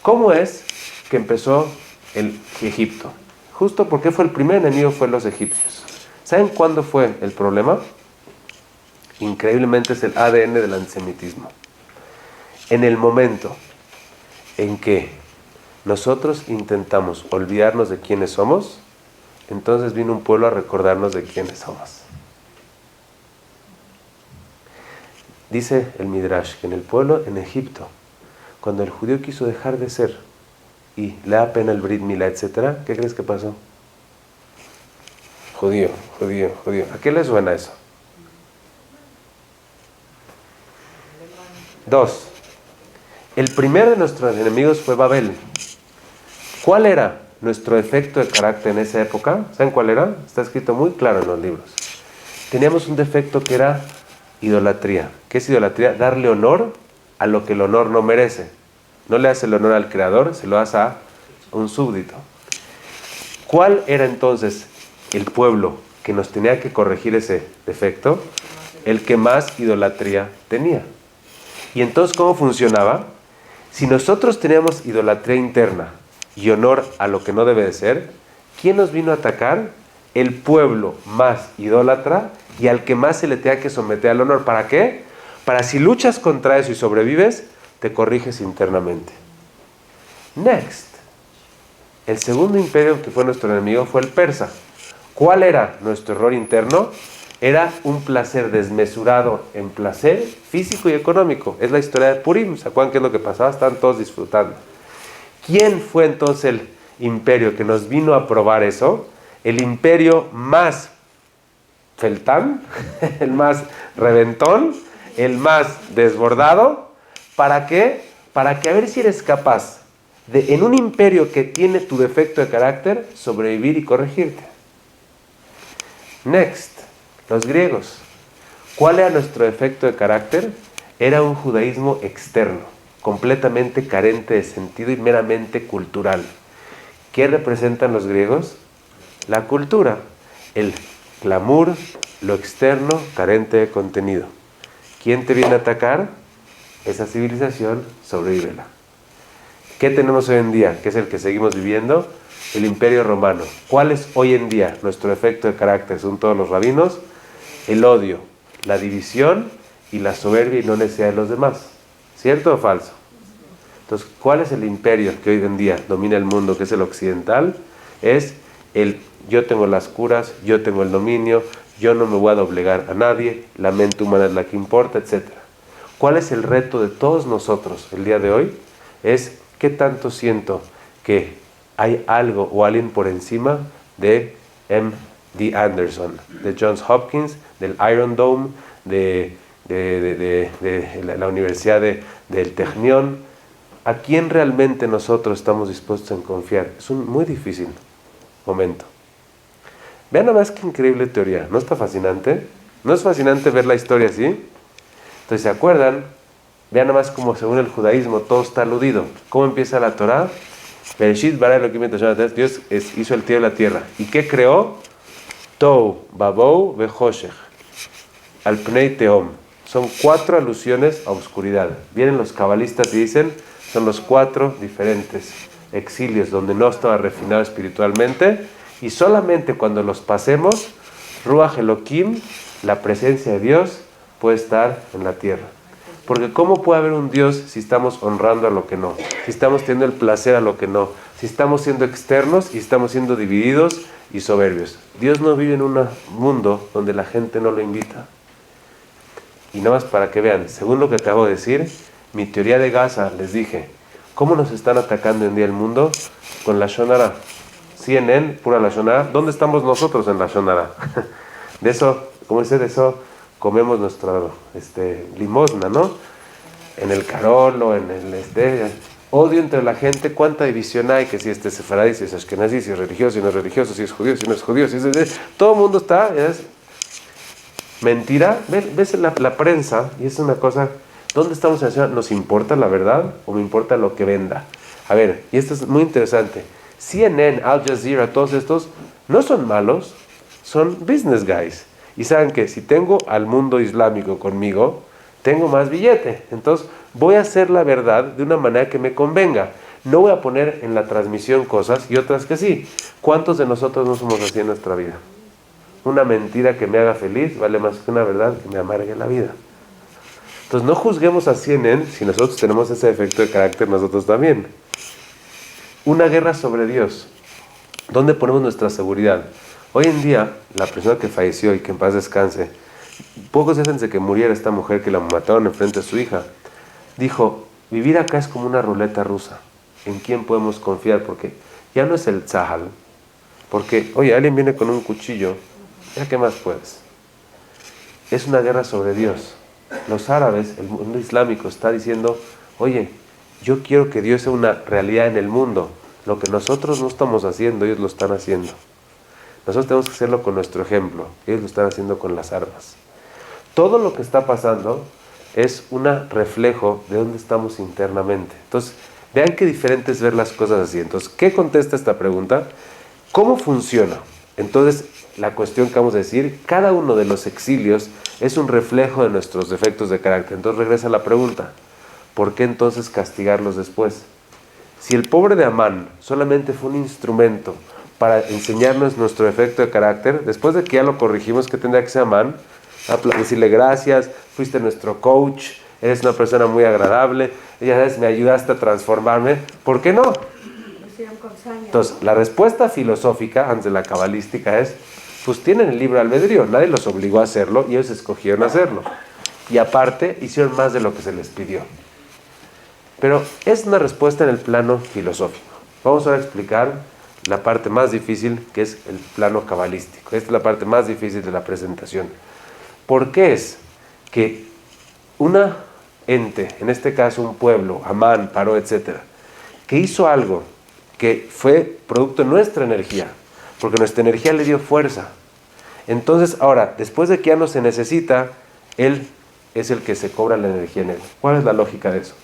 ¿Cómo es que empezó el Egipto? Justo porque fue el primer enemigo, fue los egipcios. ¿Saben cuándo fue el problema? Increíblemente es el ADN del antisemitismo. En el momento en que nosotros intentamos olvidarnos de quiénes somos, entonces vino un pueblo a recordarnos de quiénes somos. Dice el Midrash que en el pueblo, en Egipto, cuando el judío quiso dejar de ser y le da pena el Brit Milá, etc., ¿qué crees que pasó? Judío. ¿A qué le suena eso? 2. El primero de nuestros enemigos fue Babel. ¿Cuál era nuestro defecto de carácter en esa época? ¿Saben cuál era? Está escrito muy claro en los libros. Teníamos un defecto que era idolatría. ¿Qué es idolatría? Darle honor a lo que el honor no merece. No le hace el honor al creador, se lo hace a un súbdito. ¿Cuál era entonces el pueblo que nos tenía que corregir ese defecto? El que más idolatría tenía. Y entonces, ¿cómo funcionaba? Si nosotros teníamos idolatría interna y honor a lo que no debe de ser, ¿quién nos vino a atacar? El pueblo más idólatra y al que más se le tenga que someter al honor. ¿Para qué? Para si luchas contra eso y sobrevives, te corriges internamente. Next. El segundo imperio que fue nuestro enemigo fue el persa. ¿Cuál era nuestro error interno? Era un placer desmesurado en placer físico y económico. Es la historia de Purim. ¿Se acuerdan qué es lo que pasaba? Estaban todos disfrutando. ¿Quién fue entonces el imperio que nos vino a probar eso? El imperio más feltán, el más reventón, el más desbordado. ¿Para qué? Para que a ver si eres capaz de, en un imperio que tiene tu defecto de carácter, sobrevivir y corregirte. Next. Los griegos. ¿Cuál era nuestro defecto de carácter? Era un judaísmo externo, completamente carente de sentido y meramente cultural. ¿Qué representan los griegos? La cultura, el glamour, lo externo, carente de contenido. ¿Quién te viene a atacar? Esa civilización, sobrevívela. ¿Qué tenemos hoy en día? ¿Qué es el que seguimos viviendo? El Imperio Romano. ¿Cuál es hoy en día nuestro defecto de carácter? Son todos los rabinos. El odio, la división y la soberbia y no necesidad de los demás. ¿Cierto o falso? Entonces, ¿cuál es el imperio que hoy en día domina el mundo, que es el occidental? Es el yo tengo las curas, yo tengo el dominio, yo no me voy a doblegar a nadie, la mente humana es la que importa, etc. ¿Cuál es el reto de todos nosotros el día de hoy? Es qué tanto siento que hay algo o alguien por encima de M.D. Anderson, de Johns Hopkins, del Iron Dome, de la Universidad del Technion. ¿A quién realmente nosotros estamos dispuestos a confiar? Es un muy difícil momento. Vean nada más qué increíble teoría. ¿No está fascinante? ¿No es fascinante ver la historia así? Entonces, ¿se acuerdan? Vean nada más cómo según el judaísmo todo está aludido. ¿Cómo empieza la Torá? Dios hizo el cielo y la tierra. ¿Y qué creó? Tou, babou, vehoshech. Al pnei teom. Son 4 alusiones a oscuridad. Vienen los cabalistas y dicen, son los 4 diferentes exilios donde no estaba refinado espiritualmente, y solamente cuando los pasemos, Ruach Elohim, la presencia de Dios, puede estar en la tierra. Porque ¿cómo puede haber un Dios si estamos honrando a lo que no? Si estamos teniendo el placer a lo que no. Si estamos siendo externos y estamos siendo divididos y soberbios. Dios no vive en un mundo donde la gente no lo invita. Y nada más para que vean, según lo que acabo de decir, mi teoría de Gaza, les dije, ¿cómo nos están atacando hoy en día el mundo? Con la Shonara. CNN, pura la Shonara. ¿Dónde estamos nosotros en la Shonara? De eso, como dice, de eso comemos nuestra limosna, ¿no? En el Carolo, en el odio entre la gente, cuánta división hay, que si sefaradí, si es ashkenazí, si es religioso, si no es religioso, si es judío, si no es judío, todo el mundo está, es mentira. Ves la prensa, y es una cosa, ¿dónde estamos en la ciudad? ¿Nos importa la verdad o me importa lo que venda? A ver, y esto es muy interesante, CNN, Al Jazeera, todos estos, no son malos, son business guys. Y saben que si tengo al mundo islámico conmigo, tengo más billete. Entonces voy a hacer la verdad de una manera que me convenga. No voy a poner en la transmisión cosas y otras que sí. ¿Cuántos de nosotros no somos así en nuestra vida? Una mentira que me haga feliz vale más que una verdad que me amargue la vida. Entonces no juzguemos a CNN si nosotros tenemos ese defecto de carácter nosotros también. Una guerra sobre Dios. ¿Dónde ponemos nuestra seguridad? Hoy en día, la persona que falleció y que en paz descanse, pocos días antes de que muriera esta mujer que la mataron enfrente de su hija, dijo, vivir acá es como una ruleta rusa. ¿En quién podemos confiar? Porque ya no es el tzahal. Porque, oye, alguien viene con un cuchillo, ¿ya qué más puedes? Es una guerra sobre Dios. Los árabes, el mundo islámico está diciendo, oye, yo quiero que Dios sea una realidad en el mundo. Lo que nosotros no estamos haciendo, ellos lo están haciendo. Nosotros tenemos que hacerlo con nuestro ejemplo. Ellos lo están haciendo con las armas. Todo lo que está pasando es un reflejo de dónde estamos internamente. Entonces, vean qué diferente es ver las cosas así. Entonces, ¿qué contesta esta pregunta? ¿Cómo funciona? Entonces, la cuestión que vamos a decir, cada uno de los exilios es un reflejo de nuestros defectos de carácter. Entonces, regresa la pregunta. ¿Por qué entonces castigarlos después? Si el pobre de Amán solamente fue un instrumento para enseñarnos nuestro defecto de carácter, después de que ya lo corrigimos, ¿qué tendría que ser Amán? Decirle gracias, fuiste nuestro coach, eres una persona muy agradable, ya sabes, me ayudaste a transformarme, ¿por qué no? Entonces, la respuesta filosófica, antes de la cabalística, es, pues tienen el libre albedrío, nadie los obligó a hacerlo y ellos escogieron hacerlo. Y aparte, hicieron más de lo que se les pidió. Pero es una respuesta en el plano filosófico. Vamos ahora a explicar la parte más difícil, que es el plano cabalístico. Esta es la parte más difícil de la presentación. ¿Por qué es que una ente, en este caso un pueblo, Amán, Paró, etcétera, que hizo algo que fue producto de nuestra energía, porque nuestra energía le dio fuerza? Entonces, ahora, después de que ya no se necesita, él es el que se cobra la energía en él. ¿Cuál es la lógica de eso?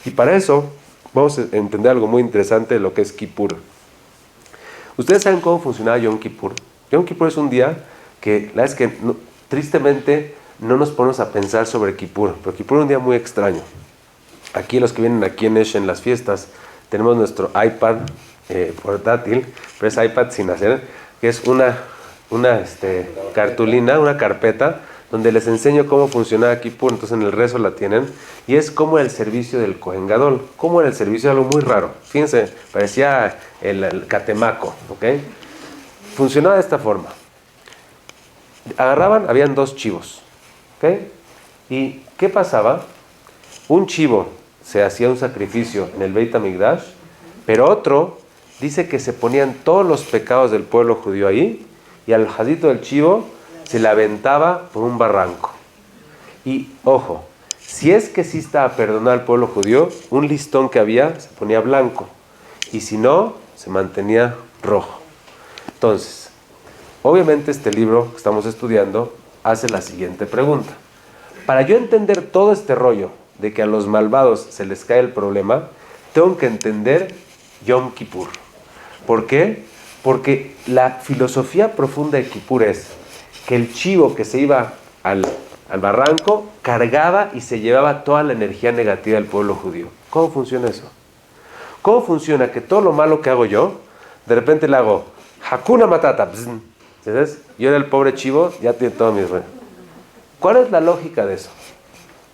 Y para eso, vamos a entender algo muy interesante de lo que es Kippur. ¿Ustedes saben cómo funcionaba Yom Kippur? Yom Kippur es un día que, la verdad es que tristemente no nos ponemos a pensar sobre Kippur, pero Kippur es un día muy extraño. Aquí los que vienen aquí en Esh en las fiestas, tenemos nuestro iPad portátil, pero es iPad sin hacer, que es una cartulina, una carpeta, donde les enseño cómo funcionaba Kippur. Entonces en el rezo la tienen, y es como el servicio del Kohen Gadol. Como era el servicio, algo muy raro. Fíjense, parecía el catemaco, ¿ok? Funcionaba de esta forma. Agarraban, habían 2 chivos, ¿ok? ¿Y qué pasaba? Un chivo se hacía un sacrificio en el Beit HaMikdash, pero otro dice que se ponían todos los pecados del pueblo judío ahí, y al jadito del chivo se le aventaba por un barranco. Y ojo, si es que sí estaba perdonado al pueblo judío, un listón que había se ponía blanco, y si no, se mantenía rojo. Entonces, obviamente este libro que estamos estudiando hace la siguiente pregunta. Para yo entender todo este rollo de que a los malvados se les cae el problema, tengo que entender Yom Kippur. ¿Por qué? Porque la filosofía profunda de Kippur es que el chivo que se iba al barranco cargaba y se llevaba toda la energía negativa del pueblo judío. ¿Cómo funciona eso? ¿Cómo funciona que todo lo malo que hago yo, de repente le hago Hakuna Matata? ¿Sabes? Yo era el pobre chivo, ya tiene todo mi rollo. ¿Cuál es la lógica de eso?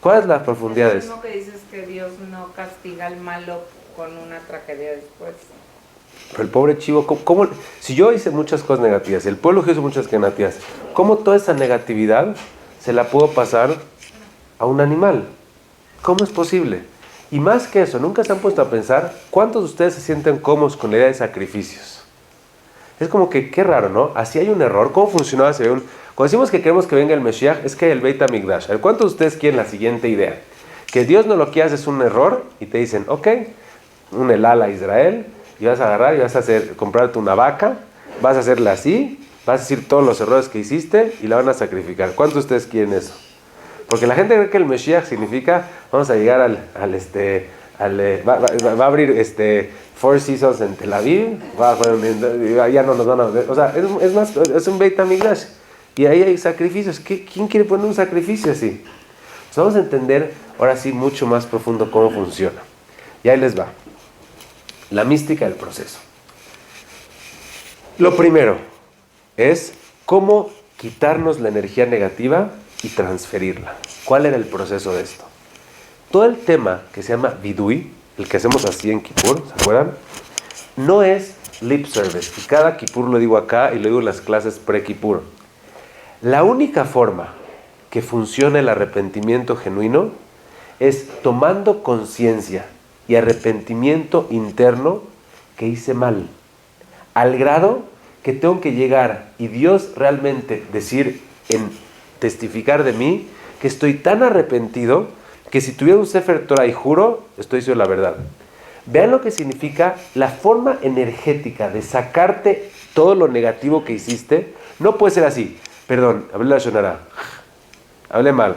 ¿Cuál es la profundidad de Es eso? lo mismo que dices que Dios no castiga al malo con una tragedia después. Pero el pobre chivo, si yo hice muchas cosas negativas, el pueblo hizo muchas cosas negativas, ¿cómo toda esa negatividad se la puedo pasar a un animal? ¿Cómo es posible? Y más que eso, ¿nunca se han puesto a pensar cuántos de ustedes se sienten cómodos con la idea de sacrificios? Es como que, qué raro, ¿no? Así hay un error. ¿Cómo funcionaba? Cuando decimos que queremos que venga el Mesías, es que hay el Beit HaMikdash. A ver, ¿cuántos de ustedes quieren la siguiente idea? Que Dios no lo que hace es un error y te dicen, ok, un elal a Israel, y vas a agarrar y vas a comprarte una vaca, vas a hacerla así, vas a decir todos los errores que hiciste y la van a sacrificar. ¿Cuántos de ustedes quieren eso? Porque la gente cree que el Mesías significa, vamos a llegar va a abrir Four Seasons en Tel Aviv, ya no nos van a ver. O sea, es más, es un Beit HaMikdash. Y ahí hay sacrificios. ¿Quién quiere poner un sacrificio así? Pues vamos a entender ahora sí mucho más profundo cómo funciona. Y ahí les va. La mística del proceso. Lo primero es cómo quitarnos la energía negativa y transferirla. ¿Cuál era el proceso de esto? Todo el tema que se llama Vidui, el que hacemos así en Kippur, ¿se acuerdan? No es lip service. Y cada Kippur lo digo acá y lo digo en las clases pre-Kippur. La única forma que funciona el arrepentimiento genuino es tomando conciencia y arrepentimiento interno que hice mal. Al grado que tengo que llegar y Dios realmente decir, testificar de mí, que estoy tan arrepentido que si tuviera un Sefer Torah y juro, estoy diciendo la verdad. Vean lo que significa la forma energética de sacarte todo lo negativo que hiciste. No puede ser así. Perdón, hablé la shonara. Hablé mal.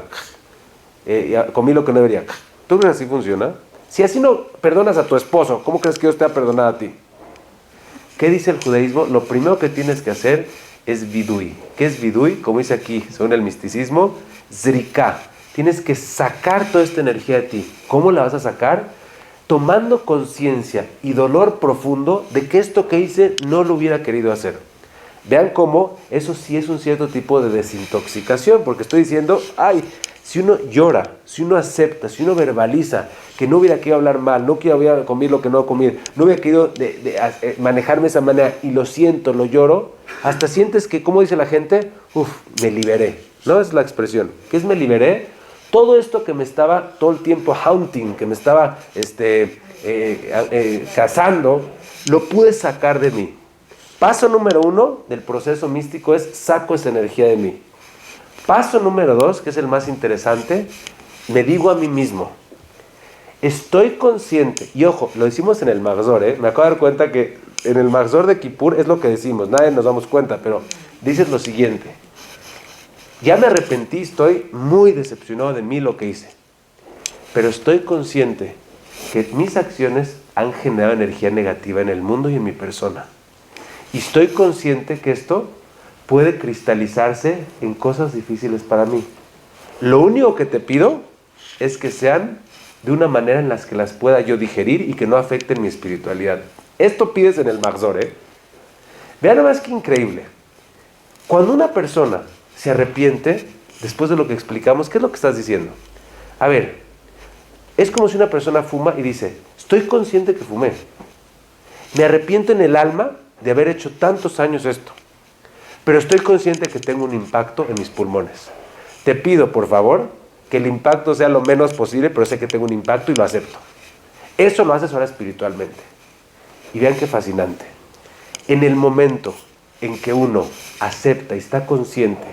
Comí lo que no debería. ¿Tú crees que así funciona? Si así no perdonas a tu esposo, ¿cómo crees que Dios te va a perdonar a ti? ¿Qué dice el judaísmo? Lo primero que tienes que hacer es vidui. ¿Qué es vidui? Como dice aquí, según el misticismo, zrika. Tienes que sacar toda esta energía de ti. ¿Cómo la vas a sacar? Tomando conciencia y dolor profundo de que esto que hice no lo hubiera querido hacer. Vean cómo eso sí es un cierto tipo de desintoxicación, porque estoy diciendo, si uno llora, si uno acepta, si uno verbaliza que no hubiera querido hablar mal, no hubiera comido lo que no comer, no hubiera querido manejarme de esa manera y lo siento, lo lloro, hasta sientes que, como dice la gente, me liberé, ¿no? Es la expresión. ¿Qué es me liberé? Todo esto que me estaba todo el tiempo haunting, que me estaba cazando, lo pude sacar de mí. Paso número 1 del proceso místico es saco esa energía de mí. Paso número 2, que es el más interesante, me digo a mí mismo, estoy consciente, y ojo, lo decimos en el Mahzor, me acabo de dar cuenta que en el Mahzor de Kippur es lo que decimos, nadie nos damos cuenta, pero dices lo siguiente, ya me arrepentí, estoy muy decepcionado de mí lo que hice, pero estoy consciente que mis acciones han generado energía negativa en el mundo y en mi persona, y estoy consciente que esto puede cristalizarse en cosas difíciles para mí. Lo único que te pido es que sean de una manera en la que las pueda yo digerir y que no afecten mi espiritualidad. Esto pides en el Mahzor, Vean nomás qué increíble. Cuando una persona se arrepiente, después de lo que explicamos, ¿qué es lo que estás diciendo? A ver, es como si una persona fuma y dice, estoy consciente que fumé. Me arrepiento en el alma de haber hecho tantos años esto. Pero estoy consciente que tengo un impacto en mis pulmones. Te pido, por favor, que el impacto sea lo menos posible, pero sé que tengo un impacto y lo acepto. Eso lo haces ahora espiritualmente. Y vean qué fascinante. En el momento en que uno acepta y está consciente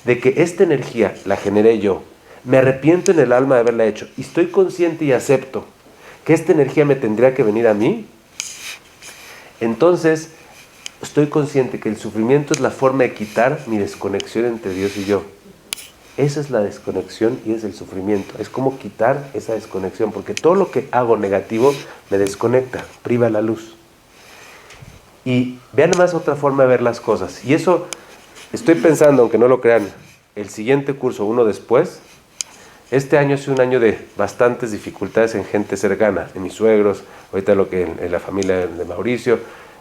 de que esta energía la generé yo, me arrepiento en el alma de haberla hecho, y estoy consciente y acepto que esta energía me tendría que venir a mí, entonces estoy consciente que el sufrimiento es la forma de quitar mi desconexión entre Dios y yo. Esa es la desconexión y es el sufrimiento. Es como quitar esa desconexión, porque todo lo que hago negativo me desconecta, priva la luz. Y vean más otra forma de ver las cosas. Y eso, estoy pensando, aunque no lo crean, el siguiente curso, uno después, este año ha sido un año de bastantes dificultades en gente cercana, en mis suegros, ahorita en la familia de Mauricio.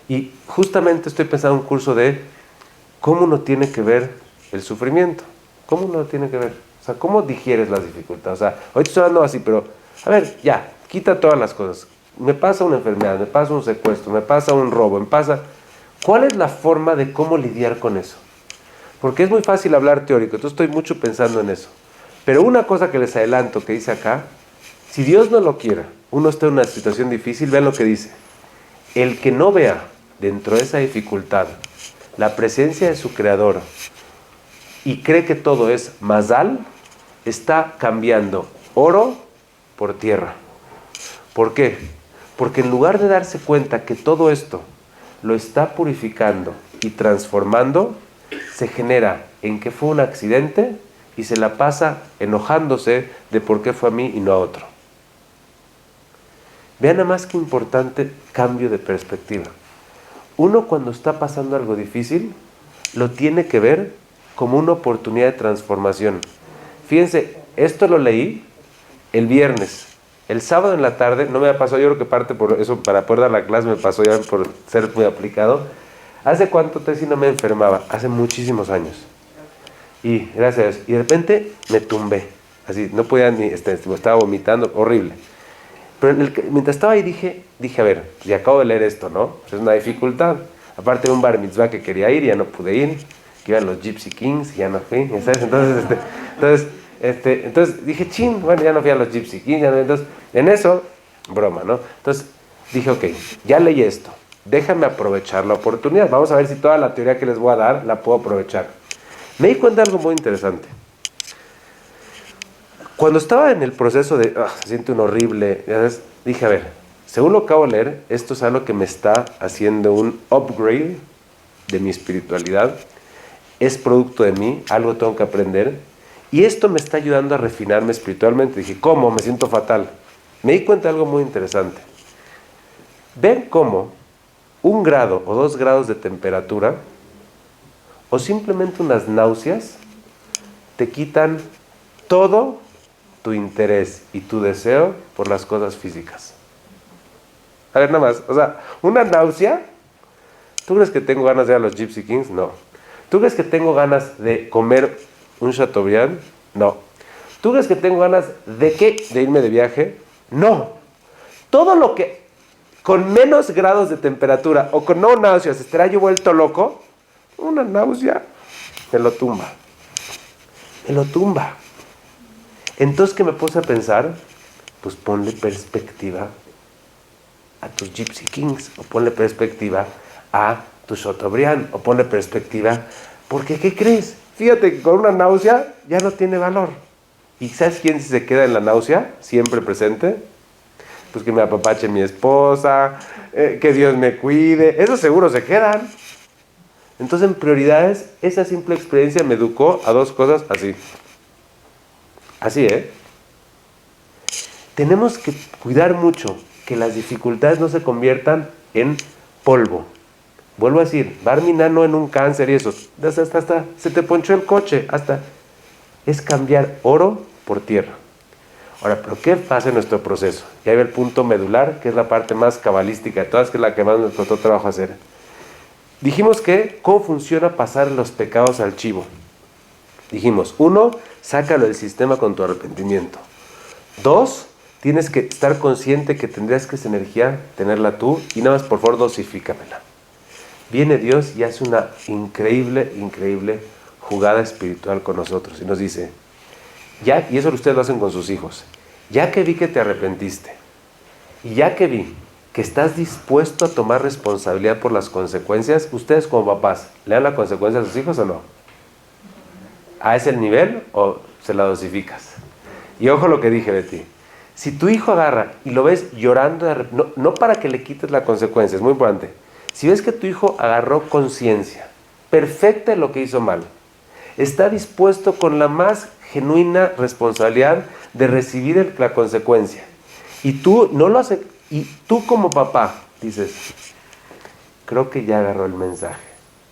Y justamente estoy pensando en un curso de cómo uno tiene que ver el sufrimiento. ¿Cómo uno lo tiene que ver? O sea, ¿cómo digieres las dificultades? O sea, ahorita estoy hablando así, pero, a ver, ya, quita todas las cosas. Me pasa una enfermedad, me pasa un secuestro, me pasa un robo, me pasa... ¿Cuál es la forma de cómo lidiar con eso? Porque es muy fácil hablar teórico, entonces estoy mucho pensando en eso. Pero una cosa que les adelanto que dice acá, si Dios no lo quiera, uno está en una situación difícil, vean lo que dice. El que no vea dentro de esa dificultad la presencia de su Creador y cree que todo es mazal, está cambiando oro por tierra. ¿Por qué? Porque en lugar de darse cuenta que todo esto lo está purificando y transformando, se genera en que fue un accidente y se la pasa enojándose de por qué fue a mí y no a otro. Vean nada más que importante cambio de perspectiva. Uno cuando está pasando algo difícil, lo tiene que ver como una oportunidad de transformación. Fíjense, esto lo leí el viernes. El sábado en la tarde, no me ha pasado, yo creo que parte por eso, para poder dar la clase me pasó ya por ser muy aplicado. ¿Hace cuánto Tessy no me enfermaba? Hace muchísimos años. Y gracias a Dios. Y de repente me tumbé. Así, no podía ni, estaba vomitando, horrible. Pero mientras estaba ahí dije, a ver, ya acabo de leer esto, ¿no? Es una dificultad. Aparte de un bar mitzvah que quería ir, ya no pude ir. Que iban los Gypsy Kings, ya no fui, ¿sabes? Entonces dije, chin, bueno, ya no fui a los Gypsy Kings. Entonces, en eso, broma, ¿no? Entonces dije, ok, ya leí esto. Déjame aprovechar la oportunidad. Vamos a ver si toda la teoría que les voy a dar la puedo aprovechar. Me di cuenta de algo muy interesante. Cuando estaba en el proceso de, se siente un horrible, ¿sabes? Dije, a ver, según lo acabo de leer, esto es algo que me está haciendo un upgrade de mi espiritualidad. Es producto de mí, algo tengo que aprender. Y esto me está ayudando a refinarme espiritualmente. Dije, ¿cómo? Me siento fatal. Me di cuenta de algo muy interesante. Ven cómo 1 grado o 2 grados de temperatura o simplemente unas náuseas te quitan todo tu interés y tu deseo por las cosas físicas. A ver, nada más, o sea, una náusea. ¿Tú crees que tengo ganas de ir a los Gypsy Kings? No. ¿Tú crees que tengo ganas de comer un Chateaubriand? No. ¿Tú crees que tengo ganas de qué? ¿De irme de viaje? No. Todo lo que con menos grados de temperatura o con no náuseas estará yo vuelto loco, una náusea me lo tumba. Me lo tumba. Entonces, ¿qué me puse a pensar? Pues ponle perspectiva a tus Gypsy Kings, o ponle perspectiva a tu Chateaubriand, o ponle perspectiva, porque ¿qué crees? Fíjate que con una náusea ya no tiene valor. ¿Y sabes quién se queda en la náusea? Siempre presente. Pues que me apapache mi esposa, que Dios me cuide, esos seguro se quedan. Entonces, en prioridades, esa simple experiencia me educó a 2 cosas así. Así, Tenemos que cuidar mucho que las dificultades no se conviertan en polvo. Vuelvo a decir, Barminan no en un cáncer y eso. Hasta se te ponchó el coche. Es cambiar oro por tierra. Ahora, ¿pero qué pasa en nuestro proceso? Ya hay el punto medular, que es la parte más cabalística de todas, que es la que más nos costó trabajo hacer. Dijimos que, ¿cómo funciona pasar los pecados al chivo? Dijimos, 1, sácalo del sistema con tu arrepentimiento. 2, tienes que estar consciente que tendrías que esa energía, tenerla tú, y nada más, por favor, dosifícamela. Viene Dios y hace una increíble jugada espiritual con nosotros. Y nos dice, ya, y eso ustedes lo hacen con sus hijos, ya que vi que te arrepentiste, y ya que vi que estás dispuesto a tomar responsabilidad por las consecuencias, ustedes como papás, ¿le dan la consecuencia a sus hijos o no? ¿A ese nivel o se la dosificas? Y ojo lo que dije, Betty. Si tu hijo agarra y lo ves llorando, no para que le quites la consecuencia, es muy importante. Si ves que tu hijo agarró conciencia perfecta de lo que hizo mal, está dispuesto con la más genuina responsabilidad de recibir la consecuencia, y tú no lo haces, y tú como papá dices, creo que ya agarró el mensaje.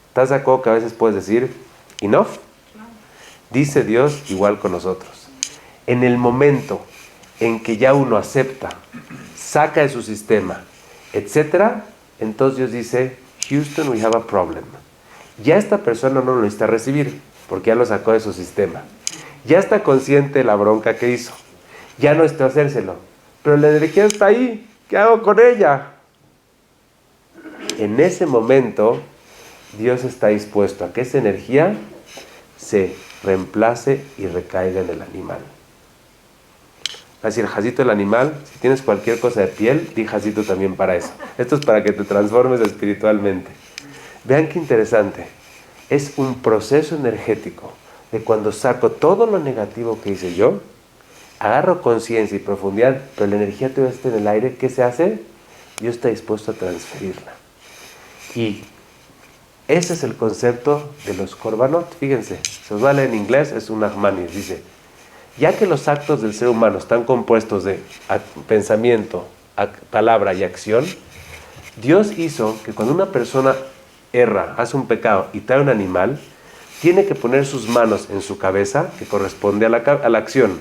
¿Estás de acuerdo que a veces puedes decir, enough? Dice Dios igual con nosotros. En el momento en que ya uno acepta, saca de su sistema, etcétera, entonces Dios dice, Houston, we have a problem. Ya esta persona no lo necesita recibir, porque ya lo sacó de su sistema. Ya está consciente de la bronca que hizo. Ya no está hacérselo. Pero la energía está ahí. ¿Qué hago con ella? En ese momento, Dios está dispuesto a que esa energía se reemplace y recaiga en el animal. Así el jacito del animal, si tienes cualquier cosa de piel, di jacito también para eso. Esto es para que te transformes espiritualmente. Vean qué interesante. Es un proceso energético de cuando saco todo lo negativo que hice yo, agarro conciencia y profundidad, pero la energía todavía está en el aire. ¿Qué se hace? Dios está dispuesto a transferirla. Y ese es el concepto de los korbanot. Fíjense, se os va a leer en inglés, es un Nachmanides, dice: ya que los actos del ser humano están compuestos de pensamiento, palabra y acción, Dios hizo que cuando una persona erra, hace un pecado y trae un animal, tiene que poner sus manos en su cabeza, que corresponde a la acción.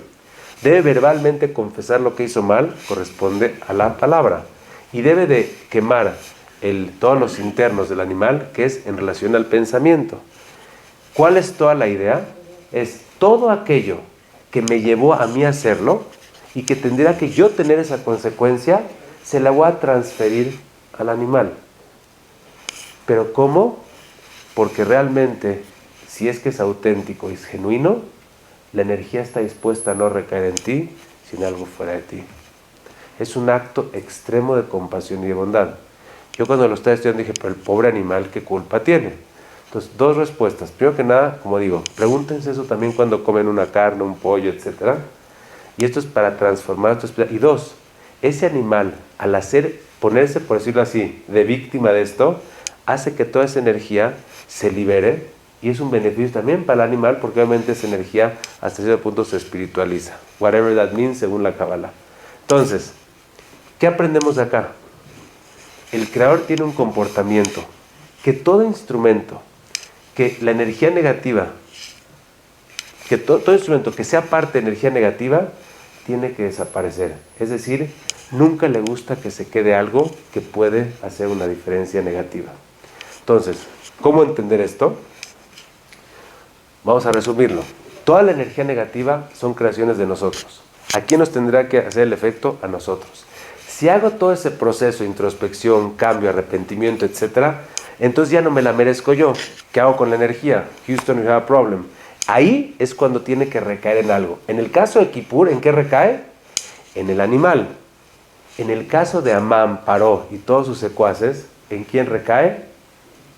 Debe verbalmente confesar lo que hizo mal, corresponde a la palabra. Y debe de quemar todos los internos del animal, que es en relación al pensamiento. ¿Cuál es toda la idea? Es todo aquello que me llevó a mí a hacerlo y que tendría que yo tener esa consecuencia, se la voy a transferir al animal. ¿Pero cómo? Porque realmente, si es que es auténtico y es genuino, la energía está dispuesta a no recaer en ti, sino algo fuera de ti. Es un acto extremo de compasión y de bondad. Yo cuando lo estaba estudiando dije, pero el pobre animal, ¿qué culpa tiene? Entonces, dos respuestas. Primero que nada, como digo, pregúntense eso también cuando comen una carne, un pollo, etc. Y esto es para transformar tu espíritu. Y dos, ese animal, al ponerse, por decirlo así, de víctima de esto, hace que toda esa energía se libere, y es un beneficio también para el animal, porque obviamente esa energía hasta cierto punto se espiritualiza. Whatever that means, según la Kabbalah. Entonces, ¿qué aprendemos de acá? El Creador tiene un comportamiento que todo instrumento, que la energía negativa, que todo instrumento que sea parte de energía negativa, tiene que desaparecer. Es decir, nunca le gusta que se quede algo que puede hacer una diferencia negativa. Entonces, ¿cómo entender esto? Vamos a resumirlo. Toda la energía negativa son creaciones de nosotros. ¿A quién nos tendrá que hacer el efecto? A nosotros. Si hago todo ese proceso, introspección, cambio, arrepentimiento, etc., entonces ya no me la merezco yo. ¿Qué hago con la energía? Houston, you have a problem. Ahí es cuando tiene que recaer en algo. En el caso de Kippur, ¿en qué recae? En el animal. En el caso de Amán, Paró y todos sus secuaces, ¿en quién recae?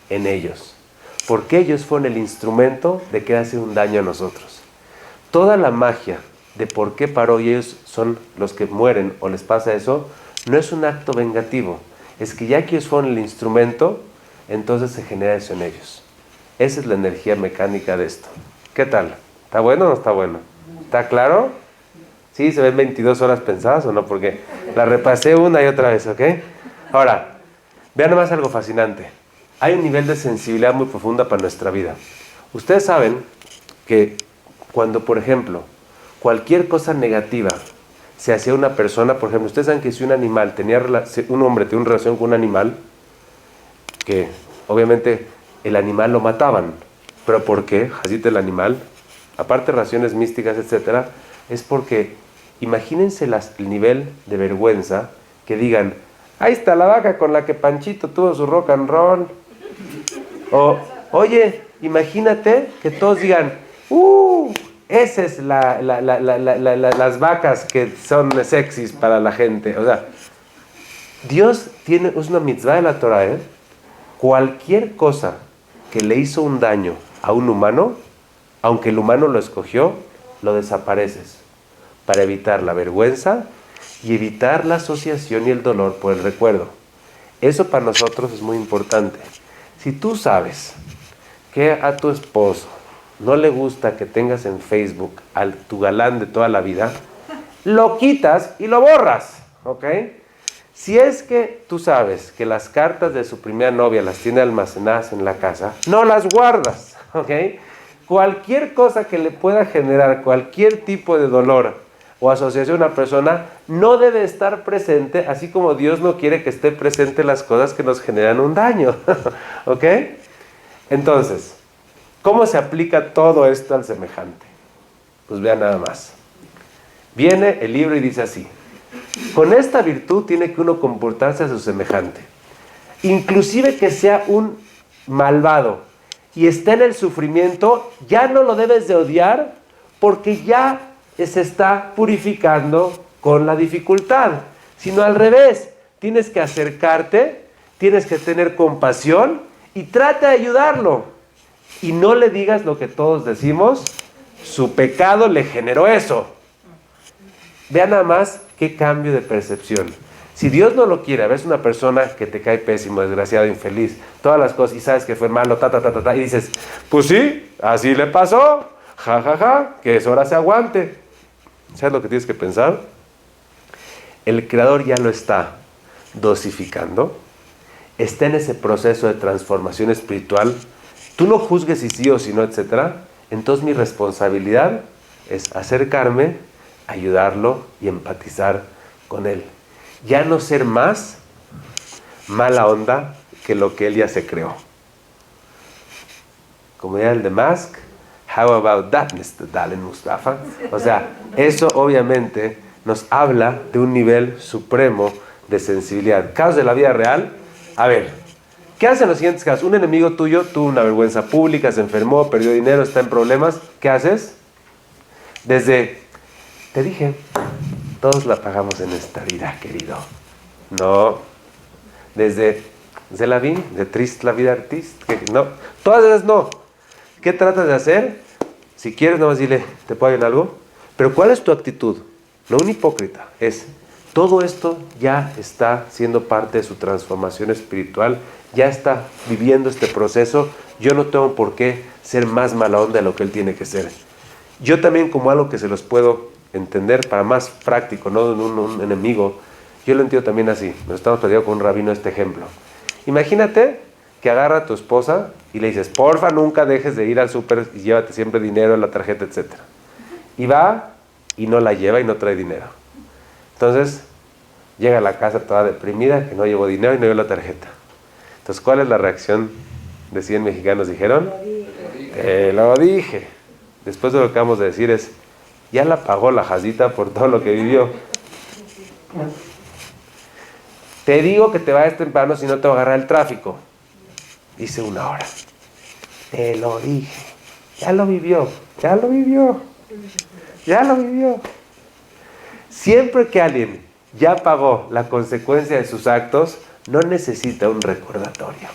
En ellos. Porque ellos fueron el instrumento de que hace un daño a nosotros. Toda la magia de por qué Paró y ellos son los que mueren o les pasa eso, no es un acto vengativo. Es que ya que ellos fueron el instrumento, entonces se genera eso en ellos. Esa es la energía mecánica de esto. ¿Qué tal? ¿Está bueno o no está bueno? ¿Está claro? ¿Sí? ¿Se ven 22 horas pensadas o no? Porque la repasé una y otra vez, ¿ok? Ahora, vean nomás algo fascinante. Hay un nivel de sensibilidad muy profunda para nuestra vida. Ustedes saben que cuando, por ejemplo, cualquier cosa negativa se hacía a una persona, por ejemplo, ustedes saben que si un animal un hombre tenía una relación con un animal, que obviamente el animal lo mataban. ¿Pero por qué? Jacita el animal, aparte de relaciones místicas, etc., es porque imagínense el nivel de vergüenza que digan, ahí está la vaca con la que Panchito tuvo su rock and roll. O, oye, imagínate que todos digan, esa es las vacas que son sexys para la gente. O sea, Dios es una mitzvah de la Torah, ¿eh? Cualquier cosa que le hizo un daño a un humano, aunque el humano lo escogió, lo desapareces para evitar la vergüenza y evitar la asociación y el dolor por el recuerdo. Eso para nosotros es muy importante. Si tú sabes que a tu esposo no le gusta que tengas en Facebook a tu galán de toda la vida, lo quitas y lo borras, ¿ok? Si es que tú sabes que las cartas de su primera novia las tiene almacenadas en la casa, no las guardas, ¿ok? Cualquier cosa que le pueda generar cualquier tipo de dolor o asociación a una persona no debe estar presente, así como Dios no quiere que esté presente las cosas que nos generan un daño, ¿ok? Entonces, ¿cómo se aplica todo esto al semejante? Pues vean nada más. Viene el libro y dice así: con esta virtud tiene que uno comportarse a su semejante. Inclusive que sea un malvado y esté en el sufrimiento, ya no lo debes de odiar porque ya se está purificando con la dificultad. Sino al revés, tienes que acercarte, tienes que tener compasión y trata de ayudarlo. Y no le digas lo que todos decimos: su pecado le generó eso. Vean nada más qué cambio de percepción. Si Dios no lo quiere, ves una persona que te cae pésimo, desgraciado, infeliz, todas las cosas, y sabes que fue malo, y dices, pues sí, así le pasó, ja, ja, ja, que eso ahora se aguante. ¿Sabes lo que tienes que pensar? El Creador ya lo está dosificando, está en ese proceso de transformación espiritual. Tú no juzgues si sí o si no, etcétera. Entonces mi responsabilidad es acercarme, ayudarlo y empatizar con él. Ya no ser más mala onda que lo que él ya se creó. Como diría el de Musk, how about that, Mr. Dalen Mustafa? O sea, eso obviamente nos habla de un nivel supremo de sensibilidad. Casos de la vida real. A ver, ¿qué hacen los siguientes casos? Un enemigo tuyo tuvo una vergüenza pública, se enfermó, perdió dinero, está en problemas. ¿Qué haces? Desde, te dije, todos la pagamos en esta vida, querido. No. Desde, se la vi, de triste la vida artista. No. Todas esas no. ¿Qué tratas de hacer? Si quieres, nada más dile, ¿te puedo ayudar en algo? Pero ¿cuál es tu actitud? No un hipócrita. Es, todo esto ya está siendo parte de su transformación espiritual. Ya está viviendo este proceso. Yo no tengo por qué ser más mala onda de lo que él tiene que ser. Yo también, como algo que se los puedo entender para más práctico, no un enemigo, yo lo entiendo también así. Nos estamos platicando con un rabino este ejemplo. Imagínate que agarra a tu esposa y le dices, porfa, nunca dejes de ir al súper y llévate siempre dinero en la tarjeta, etc. Y va y no la lleva y no trae dinero. Entonces llega a la casa toda deprimida, que no llevó dinero y no llevó la tarjeta. Entonces, ¿cuál es la reacción de 100 mexicanos? Dijeron, te lo dije. Después de lo que acabamos de decir es, ya la pagó la jazita por todo lo que vivió. Te digo que te vayas temprano, si no te va a agarrar el tráfico. Dice 1 hora. Te lo dije. Ya lo vivió. Ya lo vivió. Ya lo vivió. Siempre que alguien ya pagó la consecuencia de sus actos, no necesita un recordatorio.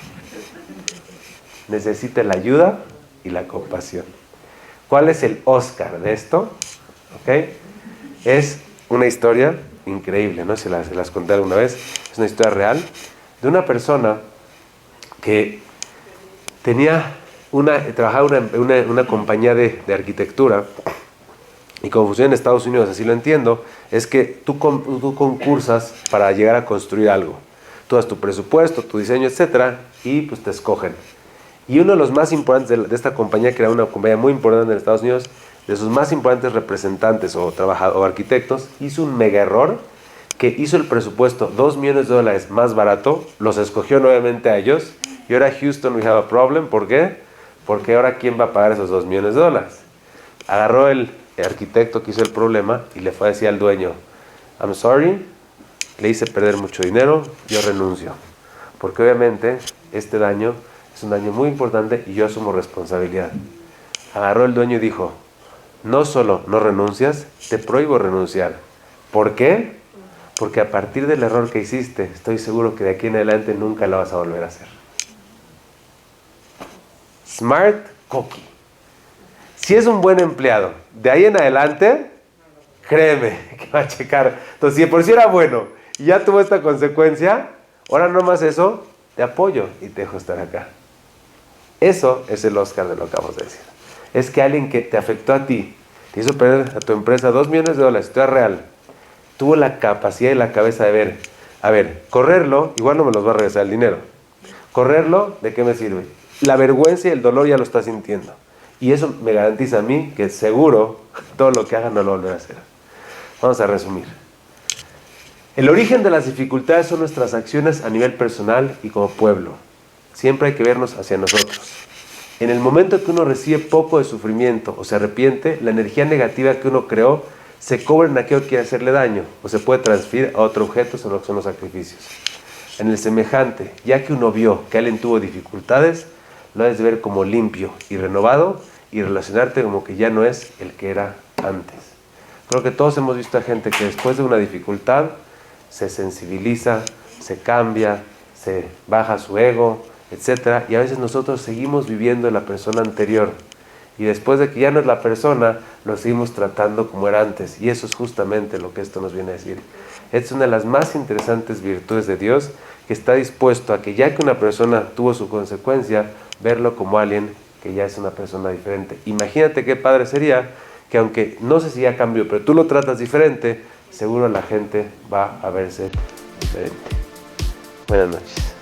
Necesita la ayuda y la compasión. ¿Cuál es el Oscar de esto? ¿Okay? Es una historia increíble, ¿no? Se las conté alguna vez. Es una historia real de una persona que trabajaba en una compañía de arquitectura, y como funciona en Estados Unidos, así lo entiendo, es que tú concursas para llegar a construir algo. Tú das tu presupuesto, tu diseño, etcétera, y pues te escogen. Y uno de los más importantes de esta compañía, que era una compañía muy importante en Estados Unidos, de sus más importantes representantes o arquitectos, hizo un mega error que hizo el presupuesto $2 millones más barato, los escogió nuevamente a ellos, y ahora Houston, we have a problem. ¿Por qué? Porque ahora ¿quién va a pagar esos $2 millones? Agarró el arquitecto que hizo el problema y le fue a decir al dueño, I'm sorry, le hice perder mucho dinero, yo renuncio. Porque obviamente este daño es un daño muy importante y yo asumo responsabilidad. Agarró el dueño y dijo, no solo no renuncias, te prohíbo renunciar. ¿Por qué? Porque a partir del error que hiciste, estoy seguro que de aquí en adelante nunca lo vas a volver a hacer. Smart cookie. Si es un buen empleado, de ahí en adelante, créeme que va a checar. Entonces, si por sí era bueno y ya tuvo esta consecuencia, ahora no más eso, te apoyo y te dejo estar acá. Eso es el Oscar de lo que acabamos de decir. Es que alguien que te afectó a ti, te hizo perder a tu empresa $2 millones, esto es real, tuvo la capacidad y la cabeza de ver, a ver, correrlo, igual no me los va a regresar el dinero. Correrlo, ¿de qué me sirve? La vergüenza y el dolor ya lo está sintiendo. Y eso me garantiza a mí que seguro todo lo que haga no lo volverá a hacer. Vamos a resumir. El origen de las dificultades son nuestras acciones a nivel personal y como pueblo. Siempre hay que vernos hacia nosotros. En el momento que uno recibe poco de sufrimiento o se arrepiente, la energía negativa que uno creó se cobra en aquello que quiere hacerle daño o se puede transferir a otro objeto, son lo que son los sacrificios. En el semejante, ya que uno vio que alguien tuvo dificultades, lo debes de ver como limpio y renovado y relacionarte como que ya no es el que era antes. Creo que todos hemos visto a gente que después de una dificultad se sensibiliza, se cambia, se baja su ego, etc. Y a veces nosotros seguimos viviendo la persona anterior. Y después de que ya no es la persona, lo seguimos tratando como era antes. Y eso es justamente lo que esto nos viene a decir. Es una de las más interesantes virtudes de Dios, que está dispuesto a que ya que una persona tuvo su consecuencia, verlo como alguien que ya es una persona diferente. Imagínate qué padre sería que aunque no sé si ya cambió, pero tú lo tratas diferente, seguro la gente va a verse diferente. Buenas noches.